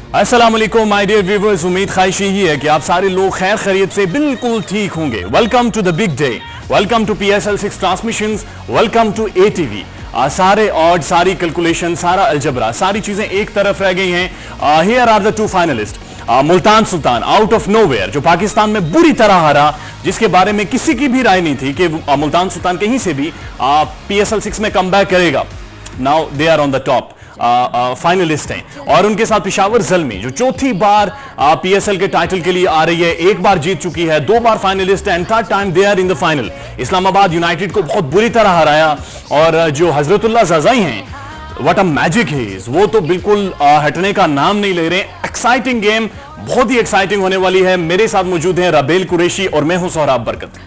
अस्सलाम वालेकुम my dear viewers, उम्मीद ख्वाहिश ही है कि आप सारे लोग खैर खैरियत से बिल्कुल ठीक होंगे। Welcome to the big day, welcome to PSL6 transmissions, welcome to ATV। सारे ऑड, सारी कैलकुलेशन, सारा अलजबरा, सारी चीजें एक तरफ रह गई हैं। Here are the two finalist. Multan Sultan out of nowhere, जो पाकिस्तान में बुरी तरह हारा, जिसके बारे में किसी की भी राय नहीं थी कि मुल्तान सुल्तान कहीं से भी PSL6 में कमबैक करेगा। Now they are on the top, finalist हैं। और उनके साथ पेशावर ज़ल्मी, जो चौथी बार PSL के टाइटल के लिए आ रही है, एक बार जीत चुकी है, 2 बार फाइनलिस्ट है, and third time they are in the final. Islamabad United को बहुत बुरी तरह हराया। और जो हजरतुल्लाह ज़ज़ाई हैं, व्हाट अ मैजिक इज, वो तो बिल्कुल हटने का नाम नहीं ले रहे। एक्साइटिंग गेम, बहुत ही एक्साइटिंग होने वाली है। मेरे साथ मौजूद हैं रबेल कुरैशी और मैं हूं सोहराब बरकत।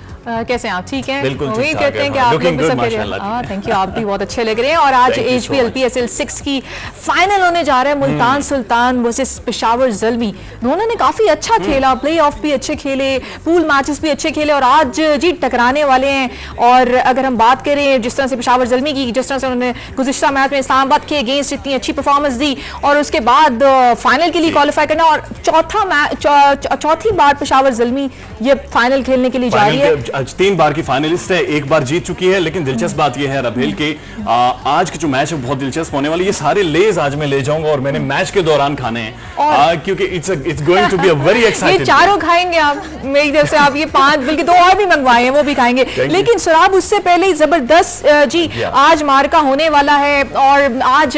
कैसे हैं आप? ठीक हैं? बिल्कुल उम्मीद करते हैं कि आप लोग भी सब थैंक यू, आप भी बहुत अच्छे लग रहे हैं। और आज HPL PSL6 की फाइनल होने जा रहा है। मुल्तान सुल्तान वर्सेस पेशावर ज़ल्मी। दोनों ने काफी अच्छा खेला, प्ले ऑफ भी अच्छे खेले, पूल मैचेस भी अच्छे खेले और आज जी टकराने वाले हैं। और अगर हम बात करें जिस तरह से पेशावर ज़ल्मी की, जिस तरह से उन्होंने गुज़िश्ता मैच में इस्लामाबाद के अगेंस्ट इतनी अच्छी परफॉर्मेंस दी और उसके बाद फाइनल के लिए क्वालिफाई करना, और चौथी बार पेशावर ज़ल्मी ये फाइनल खेलने के लिए जा रही है। 3 बार की फाइनलिस्ट है, 1 बार जीत चुकी है। लेकिन दिलचस्प बात यह है रबेल के आज के जो मैच है बहुत दिलचस्प होने वाली है। ये सारे लेज आज मैं ले जाऊंगा और मैंने मैच के दौरान खाने हैं, क्योंकि it's going to be a very exciting. ये चारों खाएंगे आप मेरी तरफ से, आप ये 5 बल्कि 2 और भी मंगवाए हैं, वो भी खाएंगे। लेकिन सुराब, उससे पहले जबरदस्त जी आज मार्का होने वाला है। और आज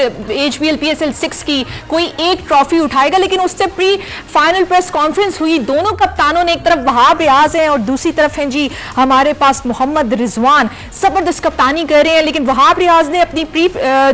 HPL PSL6 की कोई एक ट्रॉफी उठाएगा। लेकिन उससे प्री फाइनल प्रेस कॉन्फ्रेंस हुई, दोनों कप्तानों ने, एक तरफ वहाब रियाज है और दूसरी तरफ हैं जी हमारे पास मोहम्मद रिजवान, जबरदस्त कप्तानी कर रहे हैं। लेकिन वहाब रियाज ने अपनी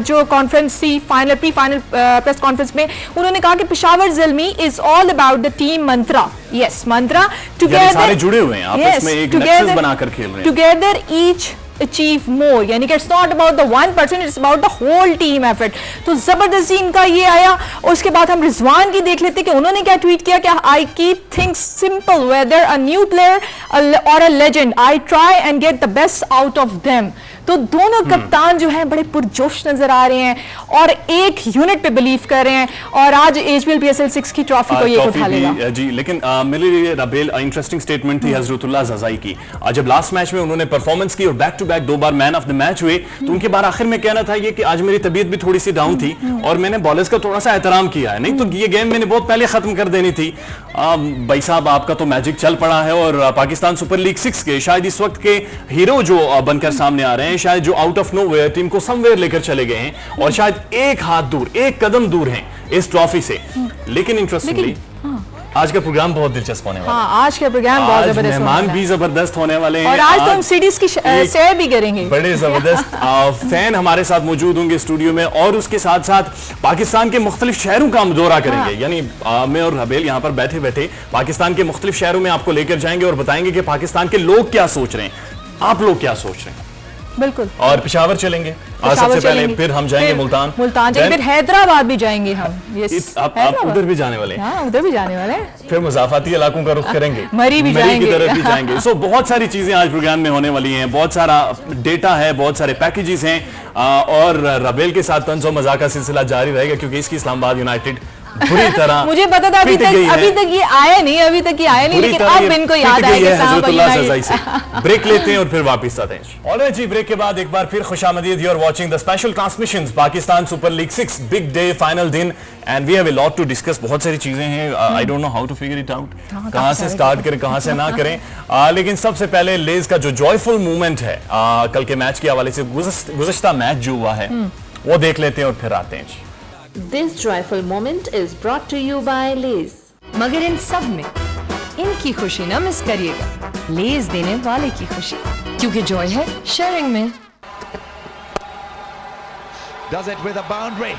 जो कॉन्फ्रेंस थी, प्री फाइनल प्रेस कॉन्फ्रेंस में, उन्होंने कहा कि Peshawar Zalmi is all about the team Mantra. Yes, Mantra together, सारे जुड़े हुए हैं आपस में, एक नेक्सस बनाकर खेल रहे हैं। टुगेदर ईच अचीव मोर, यानी कि it's not about the 1%, it's about the whole team effort. तो जबरदस्ती इनका ये आया। और उसके बाद हम रिजवान की देख लेते कि उन्होंने क्या ट्वीट किया कि I keep things simple whether a new player और a legend, I try and get the best out of them. तो दोनों कप्तान जो हैं बड़े पुरजोश नजर आ रहे हैं और एक यूनिट पे बिलीव कर रहे हैं। और आज HPL PSL6 की ट्रॉफी को ये उठा लेगा जी। लेकिन मेरे लिए रबेल इंटरेस्टिंग स्टेटमेंट थी हजरतुल्लाह ज़ज़ाई की। जब लास्ट मैच में उन्होंने परफॉर्मेंस की और बैक टू बैक 2 बार मैन ऑफ द मैच हुए, तो उनके बार आखिर में कहना था ये कि आज मेरी तबीयत भी थोड़ी सी डाउन थी और मैंने बॉलर्स का थोड़ा सा एहतराम किया है, नहीं तो ये गेम मैंने बहुत पहले खत्म कर देनी थी। भाई साहब, आपका तो मैजिक चल पड़ा है। और पाकिस्तान सुपर लीग 6 के शायद इस वक्त के हीरो जो बनकर सामने आ रहे हैं, शायद जो आउट ऑफ नोवेयर टीम को समवेयर लेकर चले गए हैं और शायद एक हाथ दूर, एक कदम दूर हैं इस ट्रॉफी से। लेकिन इंटरेस्टिंगली आज का प्रोग्राम बहुत दिलचस्प होने वाला है। आज का प्रोग्राम बहुत जबरदस्त, मेहमान भी जबरदस्त होने वाले हैं। और आज तो हम सीरीज की सैर भी करेंगे। बड़े जबरदस्त फैन हमारे साथ मौजूद होंगे स्टूडियो में, और उसके साथ साथ पाकिस्तान के मुख्तलिफ शहरों का हम दौरा करेंगे। यानी मैं और रबेल यहाँ पर बैठे बैठे पाकिस्तान के मुख्तलिफ शहरों में आपको लेकर जाएंगे और बताएंगे कि पाकिस्तान के लोग क्या सोच रहे हैं, आप लोग क्या सोच रहे हैं। बिल्कुल। और पेशावर चलेंगे सबसे पहले, फिर हम जाएंगे मुल्तान जाएंगे, फिर हैदराबाद भी जाएंगे हम। आप उधर भी जाने वाले हैं? उधर भी जाने वाले हैं। फिर मुज़ाफाती इलाकों का रुख करेंगे, मरी भी जाएंगे, की तरफ भी जाएंगे। सो बहुत सारी चीजें आज प्रोग्राम में होने वाली हैं, बहुत सारा डेटा है, बहुत सारे पैकेजेस हैं। और रबेल के साथ तंज़ और मज़ाक का सिलसिला जारी रहेगा, क्योंकि इसकी इस्लामाबाद यूनाइटेड बुरी तरह मुझे पता था अभी तक ये आया नहीं, लेकिन अब इनको याद आएगा। ब्रेक लेते हैं और फिर वापस आते हैं। ऑलराइट जी, ब्रेक के बाद एक बार फिर खुशामदीद। You are watching the special transmissions Pakistan Super League 6 big day final दिन, and we have a lot to discuss. बहुत सारी चीजें हैं, I don't know how to figure it out, कहां से स्टार्ट करें कहां से ना करें। लेकिन सबसे पहले लेज का जो जॉयफुल मूवमेंट है कल के मैच के हवाले से, गुज़श्ता मैच जो हुआ है वो देख लेते हैं और फिर आते हैं। This joyful moment is brought to you by Lay's. मगर इन सब में इनकी खुशी ना मिस करिएगा, लेज देने वाले की खुशी, क्योंकि जॉय है शेयरिंग में। Does it with a boundary,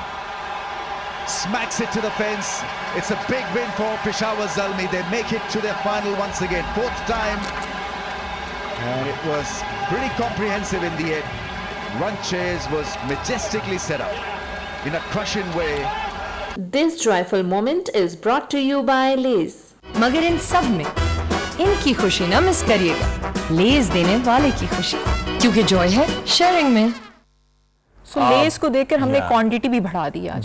smacks it to the fence. It's a big win for Peshawar Zalmi. They make it to their final once again, 4th time, and it was pretty comprehensive in the end. Run chase was majestically set up in a crushing way. This joyful moment is brought to you by Lay's. मगर इन सब में इनकी खुशी ना miss करिएगा, लेज देने वाले की खुशी, क्योंकि जॉय है शेयरिंग में। सो लेस को देखकर हमने क्वांटिटी भी बढ़ा दी है।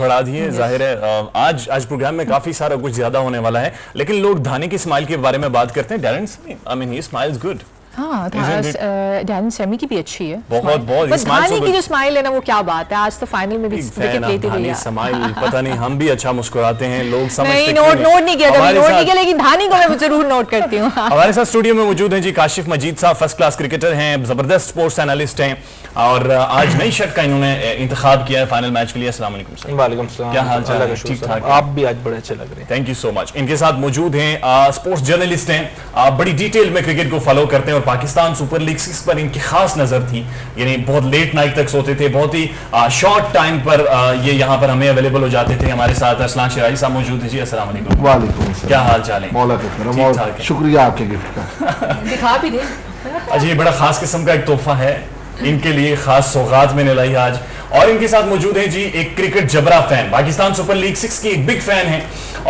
जाहिर है आज प्रोग्राम में काफी सारा कुछ ज्यादा होने वाला है, लेकिन लोग धानी की स्माइल के बारे में बात करते हैं। Darren Sammy, I mean he smiles good. हाँ, डैरेन सेमी की भी अच्छी है बहुत। बस धानी की जो स्माइल है ना, वो क्या बात है, आज तो फाइनल में भी विकेट लेते हुए स्माइल पता नहीं, हम भी अच्छा मुस्कुराते हैं, लोग समझते नहीं, नोट नहीं किया कभी, नोट नहीं किया, लेकिन धानी को मैं जरूर नोट करती हूँ। हमारे साथ स्टूडियो में मौजूद हैं जी काशिफ मजीद साहब, फर्स्ट क्लास क्रिकेटर हैं, जबरदस्त स्पोर्ट्स एनालिस्ट हैं, और आज नई शर्ट का इन्होंने इंतखाब किया है फाइनल मैच के लिए। अस्सलाम वालेकुम सर। वालेकुम सलाम। क्या हाल चाल है? ठीक ठाक। आप भी आज बड़े अच्छे लग रहे हैं। Thank you so much. इनके साथ मौजूद हैं स्पोर्ट्स जर्नलिस्ट हैं, बड़ी डिटेल में क्रिकेट को फॉलो करते हैं और पाकिस्तान सुपर लीग 6 पर इनकी खास नजर थी, यानी बहुत लेट नाइट तक सोते थे, बहुत ही शॉर्ट टाइम पर ये यहाँ पर हमें अवेलेबल हो जाते थे। हमारे साथ अरसलान शिराजी साहब मौजूद है जी। अस्सलाम वालेकुम। वालेकुम सलाम। क्या हाल चाल है? मौला का करम और शुक्रिया आपके गिफ्ट का। दिखा भी दे। अच्छा, ये बड़ा खास किस्म का एक तोहफा है इनके लिए, खास सौगात मैंने लाई आज। और इनके साथ मौजूद हैं जी एक क्रिकेट जबरा फैन, पाकिस्तान सुपर लीग 6 की एक बिग फैन है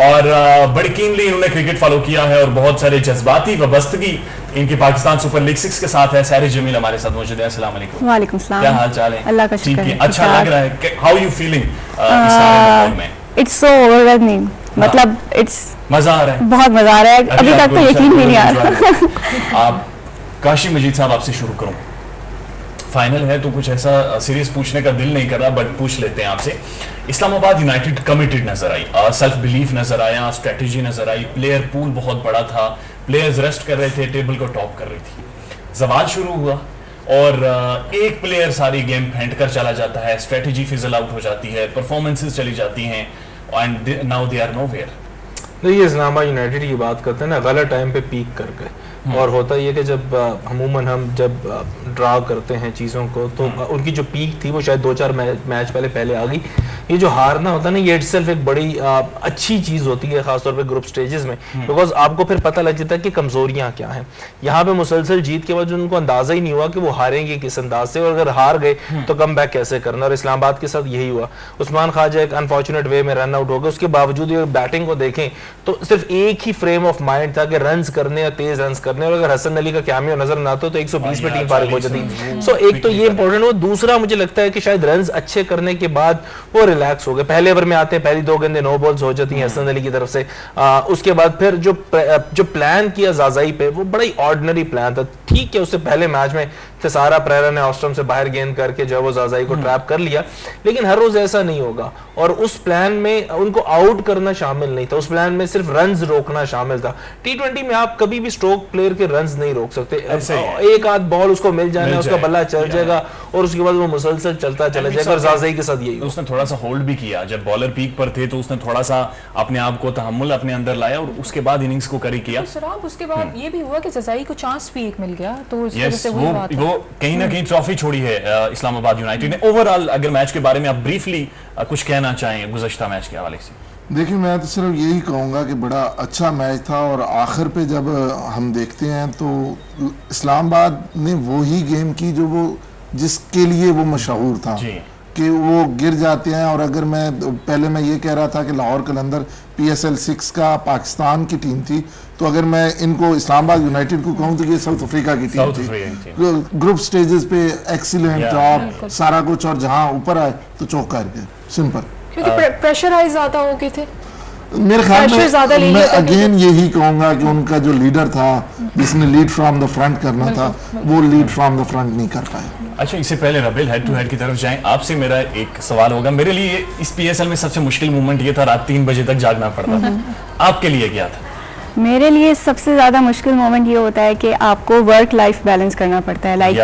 और बड़ी कीनली इन्होंने क्रिकेट फॉलो किया है और बहुत सारे जज्बाती वाबस्तगी इनकी पाकिस्तान सुपर लीग 6 के साथ है। सारे जमील हमारे साथ मौजूद है। अस्सलाम वालेकुम। वालेकुम सलाम। क्या हाल चाल है? अल्लाह का शुक्र है। अच्छा लग रहा है? हाउ यू फीलिंग इस सारे माहौल में? इट्स सो ओवरवेलमिंग, मतलब इट्स मजा आ रहा है, बहुत मजा आ रहा है। अभी तक तो यकीन भी नहीं आ रहा। आप काशिफ मजीद साहब, आपसे शुरू करूं। फाइनल है तो कुछ ऐसा सीरियस पूछने का दिल नहीं कर रहा, बट पूछ लेते हैं आपसे। इस्लामाबाद यूनाइटेड कमिटेड नजर आई, सेल्फ बिलीफ नजर आया, स्ट्रेटजी नजर आई, प्लेयर पूल बहुत बड़ा था, प्लेयर्स रेस्ट कर रहे थे, टेबल को टॉप कर रही थी। जवाल शुरू हुआ और एक प्लेयर सारी गेम फेंट कर चला जाता है, स्ट्रेटजी फिजल आउट हो जाती है, परफॉर्मेंसेस चली जाती हैं, and now they are nowhere. देखिए, इस्लामाबाद यूनाइटेड की बात करते हैं ना, गलत टाइम पे पीक कर गए। और होता ये कि जब अमूमन हम जब ड्रा करते हैं चीज़ों को, तो उनकी जो पीक थी वो शायद 2-4 मैच पहले आ गई। ये जो हारना होता है ना, ये इटसेल्फ एक बड़ी अच्छी चीज़ होती है, खासतौर पे ग्रुप स्टेजेस में, बिकॉज आपको फिर पता लग जाता है कि कमजोरियां क्या हैं। यहाँ पे मुसलसल जीत के बाद उनको अंदाजा ही नहीं हुआ कि वो हारेंगे किस अंदाज से, और अगर हार गए तो कम बैक कैसे करना। और इस्लामाबाद के साथ यही हुआ। उस्मान ख्वाजा एक अनफॉर्चुनेट वे में रन आउट हो गए, उसके बावजूद बैटिंग को देखें तो सिर्फ एक ही फ्रेम ऑफ माइंड था कि रन्स करने या तेज रन्स करने, और अगर हसन अली का कैमियो नजर ना आता तो 120 पे टीम फारिग हो जाती। सो एक तो ये इंपॉर्टेंट हो। दूसरा, मुझे लगता है कि शायद रन्स अच्छे करने के बाद वो रिलैक्स हो गए। पहले ओवर में आते हैं, पहली 2 गेंदें नो बॉल्स हो जाती हैं हसन अली की तरफ से। उसके बाद फिर जो प्लान किया जाजाई पे, वो बड़ा ही ऑर्डिनरी प्लान था। ठीक है, उससे पहले मैच में थिसारा परेरा ने ऑस्ट्रम से बाहर गेंद करके जो वो जाजाई को ट्रैप कर लिया, लेकिन हर रोज ऐसा नहीं होगा। और उस प्लान में उनको आउट करना शामिल नहीं था, उस प्लान में सिर्फ रन्स रोकना शामिल था। T20 में आप कभी भी स्ट्रोक प्लेयर के रन्स नहीं रोक सकते। एक आध बॉल उसको मिल जाना, उसका बल्ला चल जाएगा और उसके बाद वो मुसलसल चलता चला जाएगा। और जाजाई के साथ यही उसने थोड़ा सा होल्ड भी किया, जब बॉलर पीक पर थे तो उसने थोड़ा सा अपने आप को तहम्मुल अपने अंदर लाया और उसके बाद इनिंग्स को करी किया। उसके बाद ये भी हुआ कि जाजाई को चांस भी एक मिल गया, तो वो कहीं ना कहीं ट्रॉफी छोड़ी है इस्लामाबाद यूनाइटेड ने। ओवरऑल अगर मैच के बारे में आप ब्रीफली कुछ कहना चाहें गुज़श्ता मैच के हवाले से। देखिए, मैं तो सिर्फ यही कहूँगा कि बड़ा अच्छा मैच था और आखिर पे जब हम देखते हैं तो इस्लामाबाद ने वो ही गेम की जो वो जिसके लिए वो मशहूर था कि वो गिर जाते हैं। और अगर मैं ये कह रहा था कि लाहौर कलंदर PSL 6 का पाकिस्तान की टीम थी, तो अगर मैं इनको इस्लामाबाद यूनाइटेड को कहूँ तो ये साउथ अफ्रीका की टीम थी। ग्रुप स्टेजेस पे एक्सीलेंट टॉप सारा कुछ, और जहाँ ऊपर आए तो चौक कर गए, सिंपल। क्योंकि प्रेशराइज ज्यादा हो गए थे मेरे ख्याल में। मैं अगेन यही कहूंगा कि उनका जो लीडर था, जिसने लीड फ्रॉम द फ्रंट करना था, वो लीड फ्रॉम द फ्रंट नहीं कर पाए। अच्छा, इससे पहले रबिल हेड टू हेड की तरफ जाएं, आपसे मेरा एक सवाल होगा। मेरे लिए इस PSL में सबसे मुश्किल मोमेंट ये था, रात 3 बजे तक जागना पड़ता था। आपके लिए क्या था? मेरे लिए सबसे ज़्यादा मुश्किल मोमेंट ये होता है कि आपको वर्क लाइफ बैलेंस करना पड़ता है। लाइक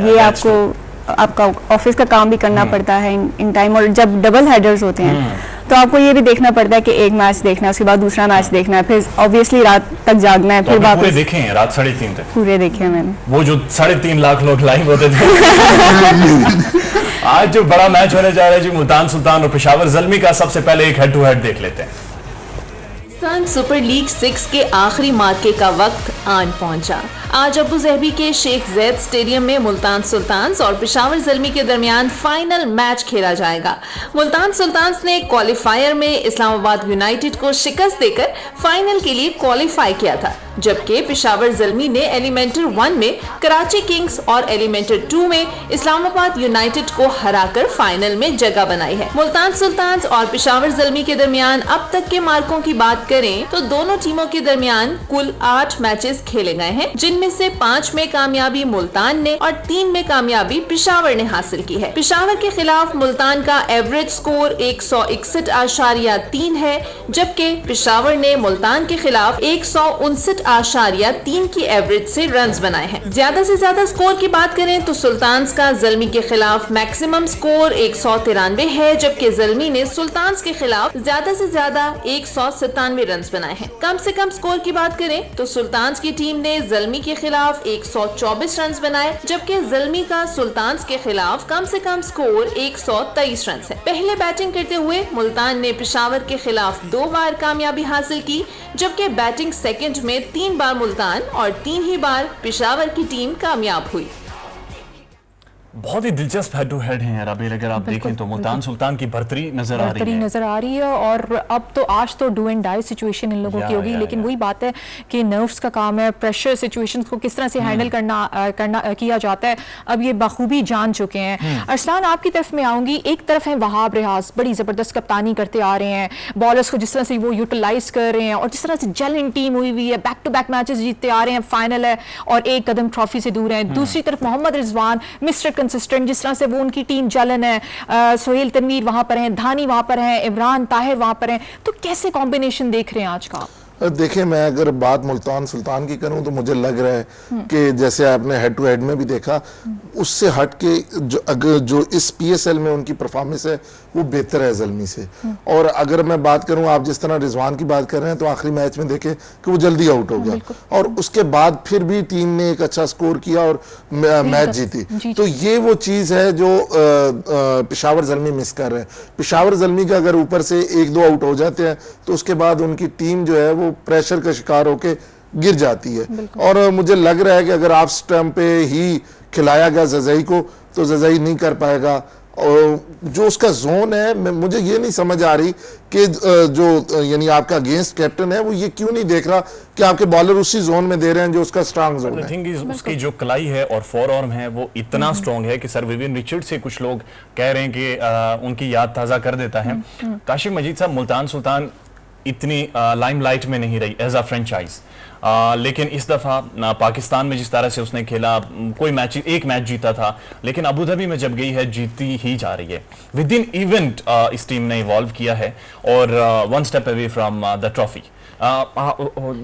ये आपको आपका ऑफिस का काम भी करना पड़ता है इन टाइम, और जब डबल हेडर्स होते हैं तो आपको ये भी देखना पड़ता है कि एक मैच देखना है, उसके बाद दूसरा मैच देखना है, फिर ऑब्वियसली रात तक जागना है। फिर वापस देखे हैं रात 3:30 तक? पूरे देखे हैं मैंने, वो जो 3.5 लाख लोग लाइव होते थे। आज जो बड़ा मैच होने जा रहा है जी, मुल्तान सुल्तान और पेशावर ज़ल्मी का, सबसे पहले एक हेड टू हेड देख लेते हैं। पाकिस्तान सुपर लीग 6 के आखिरी मार्के का वक्त आन पहुंचा। आज अबू ज़हबी के शेख ज़ैद स्टेडियम में मुल्तान सुल्तान्स और पेशावर ज़ल्मी के दरमियान फाइनल मैच खेला जाएगा। मुल्तान सुल्तान्स ने क्वालिफायर में इस्लामाबाद यूनाइटेड को शिकस्त देकर फाइनल के लिए क्वालिफाई किया था, जबकि पेशावर ज़ल्मी ने एलिमेंटर 1 में कराची किंग्स और एलिमेंटर 2 में इस्लामाबाद यूनाइटेड को हराकर फाइनल में जगह बनाई है। मुल्तान सुल्तान्स और पेशावर ज़ल्मी के दरमियान अब तक के मार्कों की बात करें तो दोनों टीमों के दरमियान कुल 8 मैचेस खेले गए हैं, जिनमें से 5 में कामयाबी मुल्तान ने और 3 में कामयाबी पेशावर ने हासिल की है। पेशावर के खिलाफ मुल्तान का एवरेज स्कोर 161.3 है, जबकि पेशावर ने मुल्तान के खिलाफ 159.3 की एवरेज से रन्स बनाए हैं। ज्यादा से ज्यादा स्कोर की बात करें तो सुल्तान्स का ज़ल्मी के खिलाफ मैक्सिमम स्कोर 193 है, जबकि ज़ल्मी ने सुल्तान्स के खिलाफ ज्यादा से ज्यादा 197 रन्स बनाए हैं। कम से कम स्कोर की बात करें तो सुल्तान्स की टीम ने ज़ल्मी के खिलाफ 124 रन्स बनाए, जबकि ज़ल्मी का सुल्तान्स के खिलाफ कम से कम स्कोर 123 रन्स है। पहले बैटिंग करते हुए मुल्तान ने पेशावर के खिलाफ 2 बार कामयाबी हासिल की, जबकि बैटिंग सेकंड में 3 बार मुल्तान और 3 ही बार पेशावर की टीम कामयाब हुई। बहुत ही दिलचस्प हेड टू हेड हैं अराबेल, अगर आप देखें तो मुल्तान सुल्तान की बढ़तरी नजर आ रही है और अब तो आज तो डू एंड डाई सिचुएशन इन लोगों की होगी, लेकिन वही बात है कि नर्व्स का काम है, प्रेशर सिचुएशंस को किस तरह से हैंडल करना किया जाता है, अब ये बखूबी जान चुके हैं। अरसलान, आपकी तरफ में आऊंगी। एक तरफ है वहाब रियाज, बड़ी जबरदस्त कप्तानी करते आ रहे हैं, बॉलर्स को जिस तरह से वो यूटिलाइज कर रहे हैं और जिस तरह से जेलिंग टीम हुई हुई है, बैक टू बैक मैचेस जीतते आ रहे हैं, फाइनल है और एक कदम ट्रॉफी से दूर है। दूसरी तरफ मोहम्मद रिजवान मिस्टर कंसिस्टेंट, जिस तरह से वो उनकी टीम जलन है, सोहेल तनवीर वहां पर हैं, धानी वहां पर हैं, इमरान ताहिर वहां पर हैं, तो कैसे कॉम्बिनेशन देख रहे हैं आज का? देखिए, मैं अगर बात मुल्तान सुल्तान की करूं तो मुझे लग रहा है कि जैसे आपने हेड टू हेड में भी देखा, उससे हट के जो इस पीएसएल में उनकी परफॉर्मेंस है वो बेहतर है ज़ल्मी से। और अगर मैं बात करूं, आप जिस तरह रिजवान की बात कर रहे हैं, तो आखिरी मैच में देखे कि वो जल्दी आउट हो गया और उसके बाद फिर भी टीम ने एक अच्छा स्कोर किया और मैच जीती। तो ये वो चीज़ है जो पेशावर ज़ल्मी मिस कर रहे हैं। पेशावर ज़ल्मी का अगर ऊपर से 1-2 आउट हो जाते हैं तो उसके बाद उनकी टीम जो है वो प्रेशर का शिकार होके गिर जाती है। और मुझे लग रहा है कि अगर ऑफ स्टंप पे ही खिलाया गया ज़ज़ई को तो ज़ज़ई नहीं कर पाएगा। और जो उसका जोन है, मुझे ये नहीं समझ आ रही कि जो यानी आपका अगेंस्ट कैप्टन है वो ये क्यों नहीं देख रहा कि आपके बॉलर उसी जोन में दे रहे हैं जो उसका स्ट्रांग जोन है। उसकी जो कलाई है और फॉर आर्म है वो इतना स्ट्रांग है कि सर विवियन रिचर्ड से कुछ लोग कह रहे हैं कि उनकी याद ताज़ा कर देता है। काशिफ मजीद साहब, मुल्तान सुल्तान इतनी लाइमलाइट में नहीं रही एज अ फ्रेंचाइज, लेकिन इस दफ़ा पाकिस्तान में जिस तरह से उसने खेला, एक मैच जीता था, लेकिन अबू धाबी में जब गई है जीती ही जा रही है। विद इन इवेंट इस टीम ने इवॉल्व किया है और 1 step away from the trophy.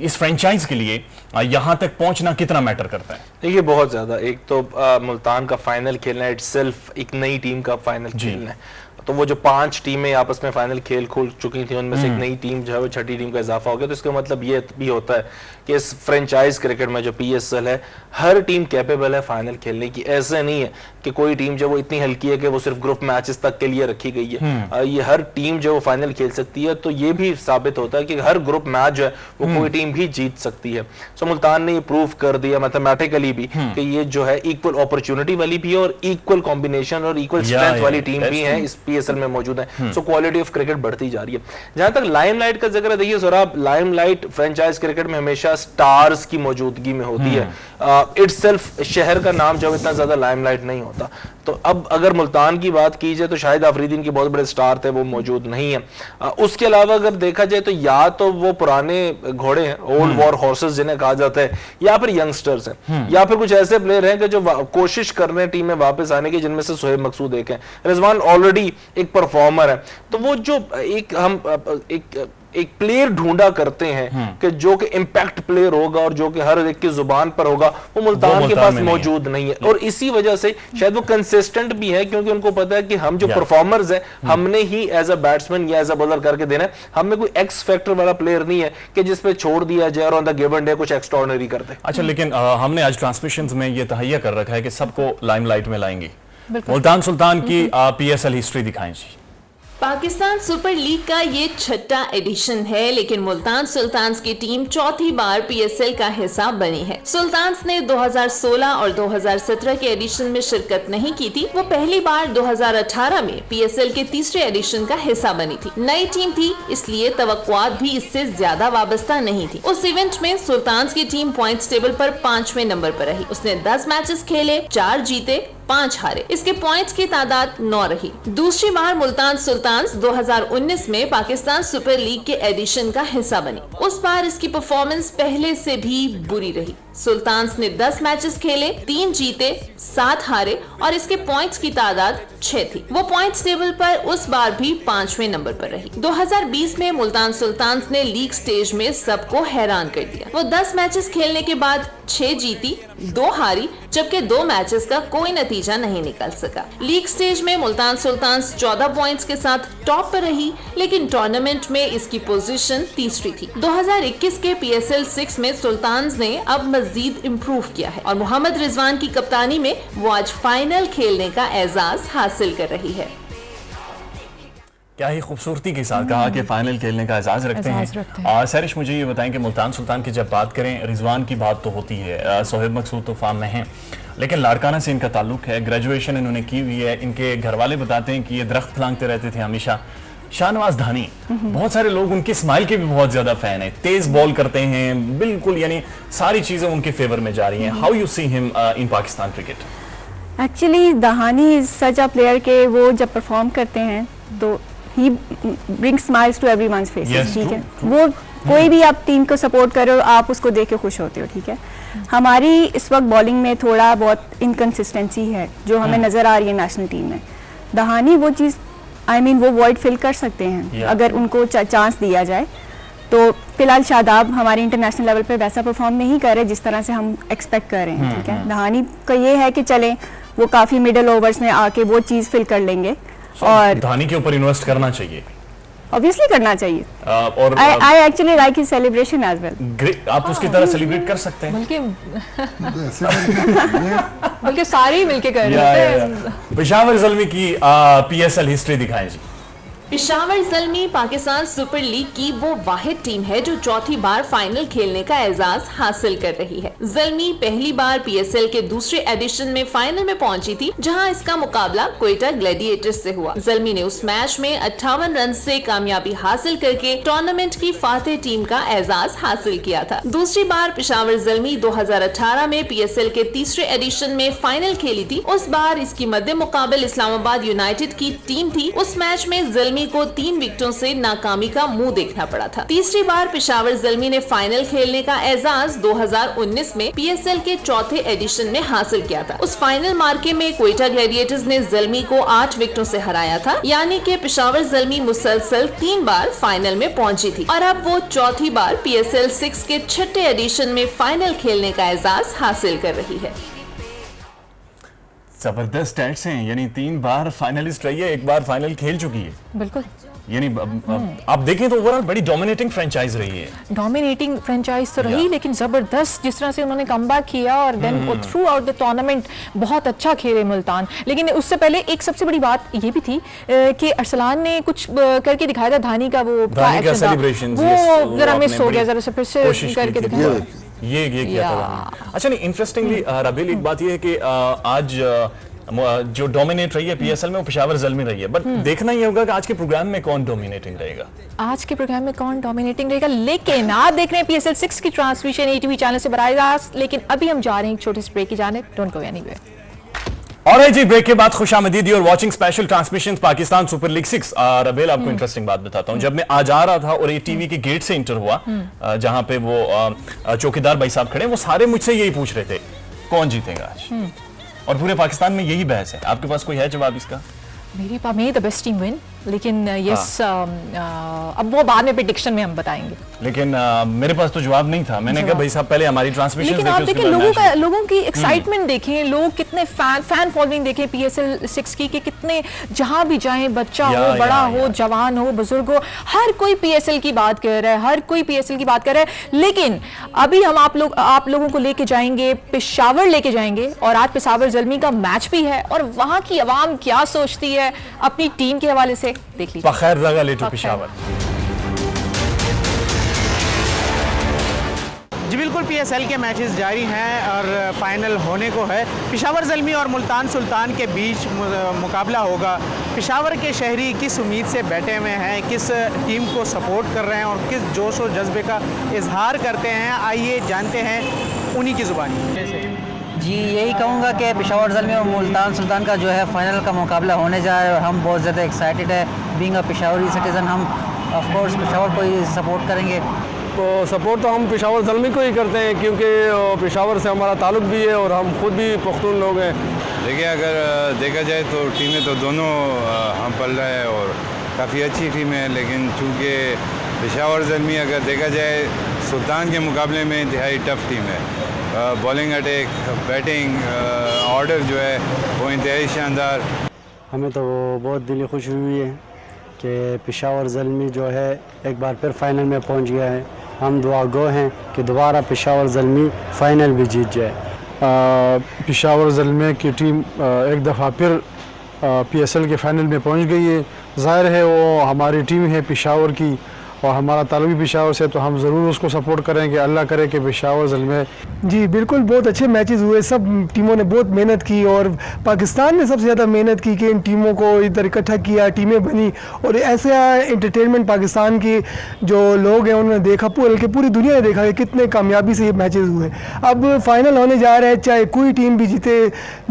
इस फ्रेंचाइज के लिए यहाँ तक पहुंचना कितना मैटर करता है? देखिए, बहुत ज़्यादा। एक तो मुल्तान का फाइनल खेलना इटसेल्फ एक नई टीम का फाइनल खेलना है, तो वो जो 5 टीमें आपस में फाइनल खेल चुकी थी उनमें से एक नई टीम जो है वो 6ठी टीम का इजाफा हो गया। तो इसका मतलब ये भी होता है कि इस फ्रेंचाइज क्रिकेट में जो पीएसएल है, हर टीम कैपेबल है फाइनल खेलने की। ऐसा नहीं है कि कोई टीम जो वो इतनी हल्की है कि वो सिर्फ ग्रुप मैचेस तक के लिए रखी गई है। ये हर टीम जो वो फाइनल खेल सकती है। तो ये भी साबित होता है कि हर ग्रुप मैच जो है वो कोई टीम भी जीत सकती है। सो मुल्तान ने ये प्रूव कर दिया मैथमेटिकली भी कि ये जो है इक्वल अपॉर्चुनिटी वाली भी है और इक्वल कॉम्बिनेशन और इक्वल स्ट्रेंथ वाली टीम भी है, इस पीएसएल में मौजूद है। सो क्वालिटी ऑफ क्रिकेट बढ़ती जा रही है। जहां तक लाइमलाइट का जिक्र, देखिए सौरभ, लाइमलाइट फ्रेंचाइज क्रिकेट में हमेशा स्टार्स की मौजूदगी में होती है। इटसेल्फ शहर का नाम जो इतना ज्यादा लाइमलाइट नहीं होता। तो अब अगर मुल्तान की बात की जाए तो शाहिद आफरीदी के बहुत बड़े स्टार थे, वो मौजूद नहीं है। उसके अलावा अगर देखा जाए तो या तो वो पुराने घोड़े हैं, ओल्ड वॉर हॉर्सेस जिन्हें कहा जाता है, या फिर यंगस्टर्स हैं, या फिर कुछ ऐसे प्लेयर हैं कि जो कोशिश कर रहे हैं टीम में वापस आने की, जिनमें से सोहेब मकसूद एक है। रिजवान ऑलरेडी एक परफॉर्मर है। तो वो जो एक प्लेयर ढूंढा करते हैं कि जो कि इंपैक्ट प्लेयर होगा और जो कि हर एक की जुबान पर होगा, वो मुल्तान के पास मौजूद नहीं है। और इसी वजह से शायद वो कंसिस्टेंट भी है, क्योंकि उनको पता है कि हम जो परफॉर्मर्स हैं हमने ही एज अ बैट्समैन या एज अ बॉलर करके देना है। हमें कोई एक्स फैक्टर वाला प्लेयर नहीं है कि जिसपे छोड़ दिया जाए और ऑन द गिवन डे कुछ एक्स्ट्राऑर्डिनरी कर दे। अच्छा, लेकिन हमने आज ट्रांसमिशंस में ये तहैया कर रखा है कि सबको लाइमलाइट में लाएंगे। मुल्तान सुल्तान की पीएसएल हिस्ट्री दिखाएं जी। पाकिस्तान सुपर लीग का ये छठा एडिशन है, लेकिन मुल्तान सुल्तान्स की टीम चौथी बार पीएसएल का हिस्सा बनी है। सुल्तान्स ने 2016 और 2017 के एडिशन में शिरकत नहीं की थी। वो पहली बार 2018 में पीएसएल के तीसरे एडिशन का हिस्सा बनी थी। नई टीम थी, इसलिए तवक्कुआत भी इससे ज्यादा वाबस्ता नहीं थी। उस इवेंट में सुल्तान्स की टीम पॉइंट्स टेबल पर 5वें नंबर पर रही। उसने 10 मैचेस खेले, 4 जीते, 5 हारे। इसके पॉइंट्स की तादाद 9 रही। दूसरी बार मुल्तान सुल्तान्स 2019 में पाकिस्तान सुपर लीग के एडिशन का हिस्सा बनी। उस बार इसकी परफॉर्मेंस पहले से भी बुरी रही। सुल्तान्स ने 10 मैचेस खेले, 3 जीते, 7 हारे और इसके पॉइंट्स की तादाद 6 थी। वो पॉइंट्स टेबल पर उस बार भी 5वें नंबर पर रही। 2020 में मुल्तान सुल्तान्स ने लीग स्टेज में सबको हैरान कर दिया। वो 10 मैचेस खेलने के बाद 6 जीती, 2 हारी, जबकि 2 मैचेस का कोई नतीजा नहीं निकल सका। लीग स्टेज में मुल्तान सुल्तान्स 14 पॉइंट्स के साथ टॉप पर रही, लेकिन टूर्नामेंट में इसकी पोजीशन तीसरी थी। 2021 के PSL 6 में सुल्तान्स ने अब मजीद इम्प्रूव किया है और मोहम्मद रिजवान की कप्तानी में वो आज फाइनल खेलने का एजाज हासिल कर रही है। क्या ही खूबसूरती के साथ कहा कि फाइनल खेलने का एजाज रखते हैं। और सरिश, मुझे ये बताएं कि मुल्तान सुल्तान की जब बात करें, रिजवान की बात तो होती है, सोहेब मकसूद तो फार्म में हैं, लेकिन लाड़काना से इनका ताल्लुक है, ग्रेजुएशन इन्होंने की हुई है। इनके घर वाले बताते हैं कि ये दरख्त फलांगते रहते थे हमेशा। शाहनवाज धानी, बहुत सारे लोग उनकी स्माइल के भी बहुत ज्यादा फैन है, तेज बॉल करते हैं, बिल्कुल यानी सारी चीजें उनके फेवर में जा रही हैं। How you see him in Pakistan cricket? Actually Dahani is such a player के वो जब परफॉर्म करते हैं तो he bring smiles to everyone's faces, ठीक है। वो कोई भी आप टीम को सपोर्ट कर रहे हो, आप उसको देख के खुश होते हो, ठीक है। हमारी इस वक्त बॉलिंग में थोड़ा बहुत इनकंसिस्टेंसी है जो हमें नजर आ रही है नेशनल टीम में। दहानी वो चीज़ वो वॉइड फिल कर सकते हैं अगर उनको चांस दिया जाए। तो फिलहाल शादाब हमारे इंटरनेशनल लेवल पे वैसा परफॉर्म नहीं कर रहे जिस तरह से हम एक्सपेक्ट कर रहे हैं, ठीक है। दहानी का ये है कि चले वो काफ़ी मिडल ओवर्स में आके वो चीज़ फिल कर लेंगे और धानी के ऊपर इन्वेस्ट करना चाहिए, ऑब्वियसली करना चाहिए। और I actually like his celebration as well. आप उसकी तरह सेलिब्रेट कर सकते हैं, बल्कि सारे ही मिलके कर रहे हैं। पेशावर ज़ल्मी की PSL हिस्ट्री दिखाएं जी। पेशावर ज़ल्मी पाकिस्तान सुपर लीग की वो वाहिद टीम है जो चौथी बार फाइनल खेलने का एजाज हासिल कर रही है। ज़ल्मी पहली बार PSL के दूसरे एडिशन में फाइनल में पहुंची थी, जहां इसका मुकाबला क्वेटा ग्लैडिएटर्स से हुआ। ज़ल्मी ने उस मैच में 58 रन से कामयाबी हासिल करके टूर्नामेंट की फातेह टीम का एजाज हासिल किया था। दूसरी बार पेशावर ज़ल्मी 2018 में PSL के तीसरे एडिशन में फाइनल खेली थी। उस बार इसकी मद्दे मुकाबल इस्लामाबाद यूनाइटेड की टीम थी। उस मैच में ज़ल्मी को 3 विकेटों से नाकामी का मुंह देखना पड़ा था। तीसरी बार पेशावर ज़ल्मी ने फाइनल खेलने का एजाज 2019 में PSL के चौथे एडिशन में हासिल किया था। उस फाइनल मार्के में क्वेटा ग्लैडिएटर्स ने ज़ल्मी को 8 विकेटों से हराया था, यानी कि पेशावर ज़ल्मी मुसलसल 3 बार फाइनल में पहुंची थी और अब वो चौथी बार PSL 6 के छठे एडिशन में फाइनल खेलने का एजाज हासिल कर रही है। जबरदस्त स्टैट्स हैं, यानी 3 बार फाइनलिस्ट रही है, 1 बार फाइनल खेल चुकी है। बिल्कुल, यानी आप देखें तो ओवरऑल बड़ी डोमिनेटिंग फ्रेंचाइज रही है। डोमिनेटिंग फ्रेंचाइज तो रही, लेकिन जबरदस्त जिस तरह से उन्होंने कमबैक किया और then throughout the tournament बहुत अच्छा खेले मुल्तान। लेकिन उससे पहले एक सबसे बड़ी बात ये भी थी कि अरसलान ने कुछ करके दिखाया था धानी का वो सेलिब्रेशन, वो जरा मिस हो गया, जरा से फिर से करके दिखाया ये किया था। अच्छा, नहीं इंटरेस्टिंगली रबील, एक बात ये है कि आज जो डोमिनेट रही है PSL में वो पेशावर ज़ल्मी रही है, बट देखना ये होगा कि आज के प्रोग्राम में कौन डोमिनेटिंग रहेगा। आज के प्रोग्राम में कौन डोमिनेटिंग रहेगा, लेकिन आप देख रहे हैं PSL 6 की ट्रांसमिशन ATV चैनल से बराह रास्त। लेकिन अभी हम जा रहे हैं एक छोटे से ब्रेक की जानिब। Don't go anywhere. और जी, ब्रेक के बाद खुशामदीद और watching special transmission Pakistan Super League 6। Rebel, आपको इंटरेस्टिंग बात बताता हूं। जब मैं आज आ रहा था और ATV के गेट से इंटर हुआ, जहां पे वो चौकीदार भाई साहब खड़े, वो सारे मुझसे यही पूछ रहे थे कौन जीतेगा आज, और पूरे पाकिस्तान में यही बहस है। आपके पास कोई है जवाब इसका? मेरे पास द बेस्ट टीम विन, लेकिन यस अब वो बाद में प्रेडिक्शन में हम बताएंगे। लेकिन मेरे पास तो जवाब नहीं था। मैंने कहा भाई साहब पहले हमारी ट्रांसमिशन लेकिन आप देखें लोगों की एक्साइटमेंट देखें, लोग कितने फैन फॉलोइंग देखें PSL 6 की, कि कितने जहां भी जाएं, बच्चा हो, बड़ा हो, जवान हो, बुजुर्ग हो, हर कोई PSL की बात कर रहा है, हर कोई PSL की बात कर रहा है। लेकिन अभी हम आप लोगों को लेके जाएंगे, पेशावर लेके जाएंगे, और आज पेशावर ज़ल्मी का मैच भी है और वहां की आवाम क्या सोचती है अपनी टीम के हवाले से, देख लीजिए। बखैर लगा ले टू पेशावर। जी बिल्कुल, पीएसएल के मैचेस जारी हैं और फाइनल होने को है। पेशावर ज़ल्मी और मुल्तान सुल्तान के बीच मुकाबला होगा। पेशावर के शहरी किस उम्मीद से बैठे हुए हैं, किस टीम को सपोर्ट कर रहे हैं और किस जोश और जज्बे का इजहार करते हैं, आइए जानते हैं उन्हीं की ज़ुबानी। जी यही कहूँगा कि पेशावर ज़ल्मी और मुल्तान सुल्तान का जो है फाइनल का मुकाबला होने जा रहा है और हम बहुत ज़्यादा एक्साइटेड है। बीइंग अ पेशावरी सिटीज़न हम ऑफ कोर्स पेशावर को ही सपोर्ट करेंगे। तो सपोर्ट तो हम पेशावर ज़ल्मी को ही करते हैं क्योंकि पेशावर से हमारा ताल्लुक़ भी है और हम खुद भी पख्तून लोग हैं। देखिए, अगर देखा जाए तो टीमें तो दोनों हम पल रहे हैं और काफ़ी अच्छी टीम है, लेकिन चूँकि पेशावर ज़ल्मी अगर देखा जाए सुल्तान के मुकाबले में इंतहाई टफ टीम है। बॉलिंग अटैक, बैटिंग ऑर्डर जो है वो इंतहाई शानदार। हमें तो बहुत दिली खुशी हुई है कि पेशावर ज़ल्मी जो है एक बार फिर फाइनल में पहुंच गया है। हम दुआ गो हैं कि दोबारा पेशावर ज़ल्मी फाइनल भी जीत जाए। पेशावर ज़ल्मी की टीम एक दफ़ा फिर पीएसएल के फाइनल में पहुंच गई है। ज़ाहिर है वो हमारी टीम है पेशावर की और हमारा ताल्लुक़ भी पेशावर से, तो हम ज़रूर उसको सपोर्ट करेंगे। अल्लाह करे कि पेशावर ज़ल्मी। जी बिल्कुल, बहुत अच्छे मैचेस हुए, सब टीमों ने बहुत मेहनत की और पाकिस्तान ने सबसे ज़्यादा मेहनत की कि इन टीमों को इधर इकट्ठा किया, टीमें बनी और ऐसा एंटरटेनमेंट पाकिस्तान के जो लोग हैं उन्होंने देखा, बल्कि पूरी दुनिया ने देखा कि कितने कामयाबी से ये मैचेस हुए। अब फाइनल होने जा रहा है, चाहे कोई टीम भी जीते,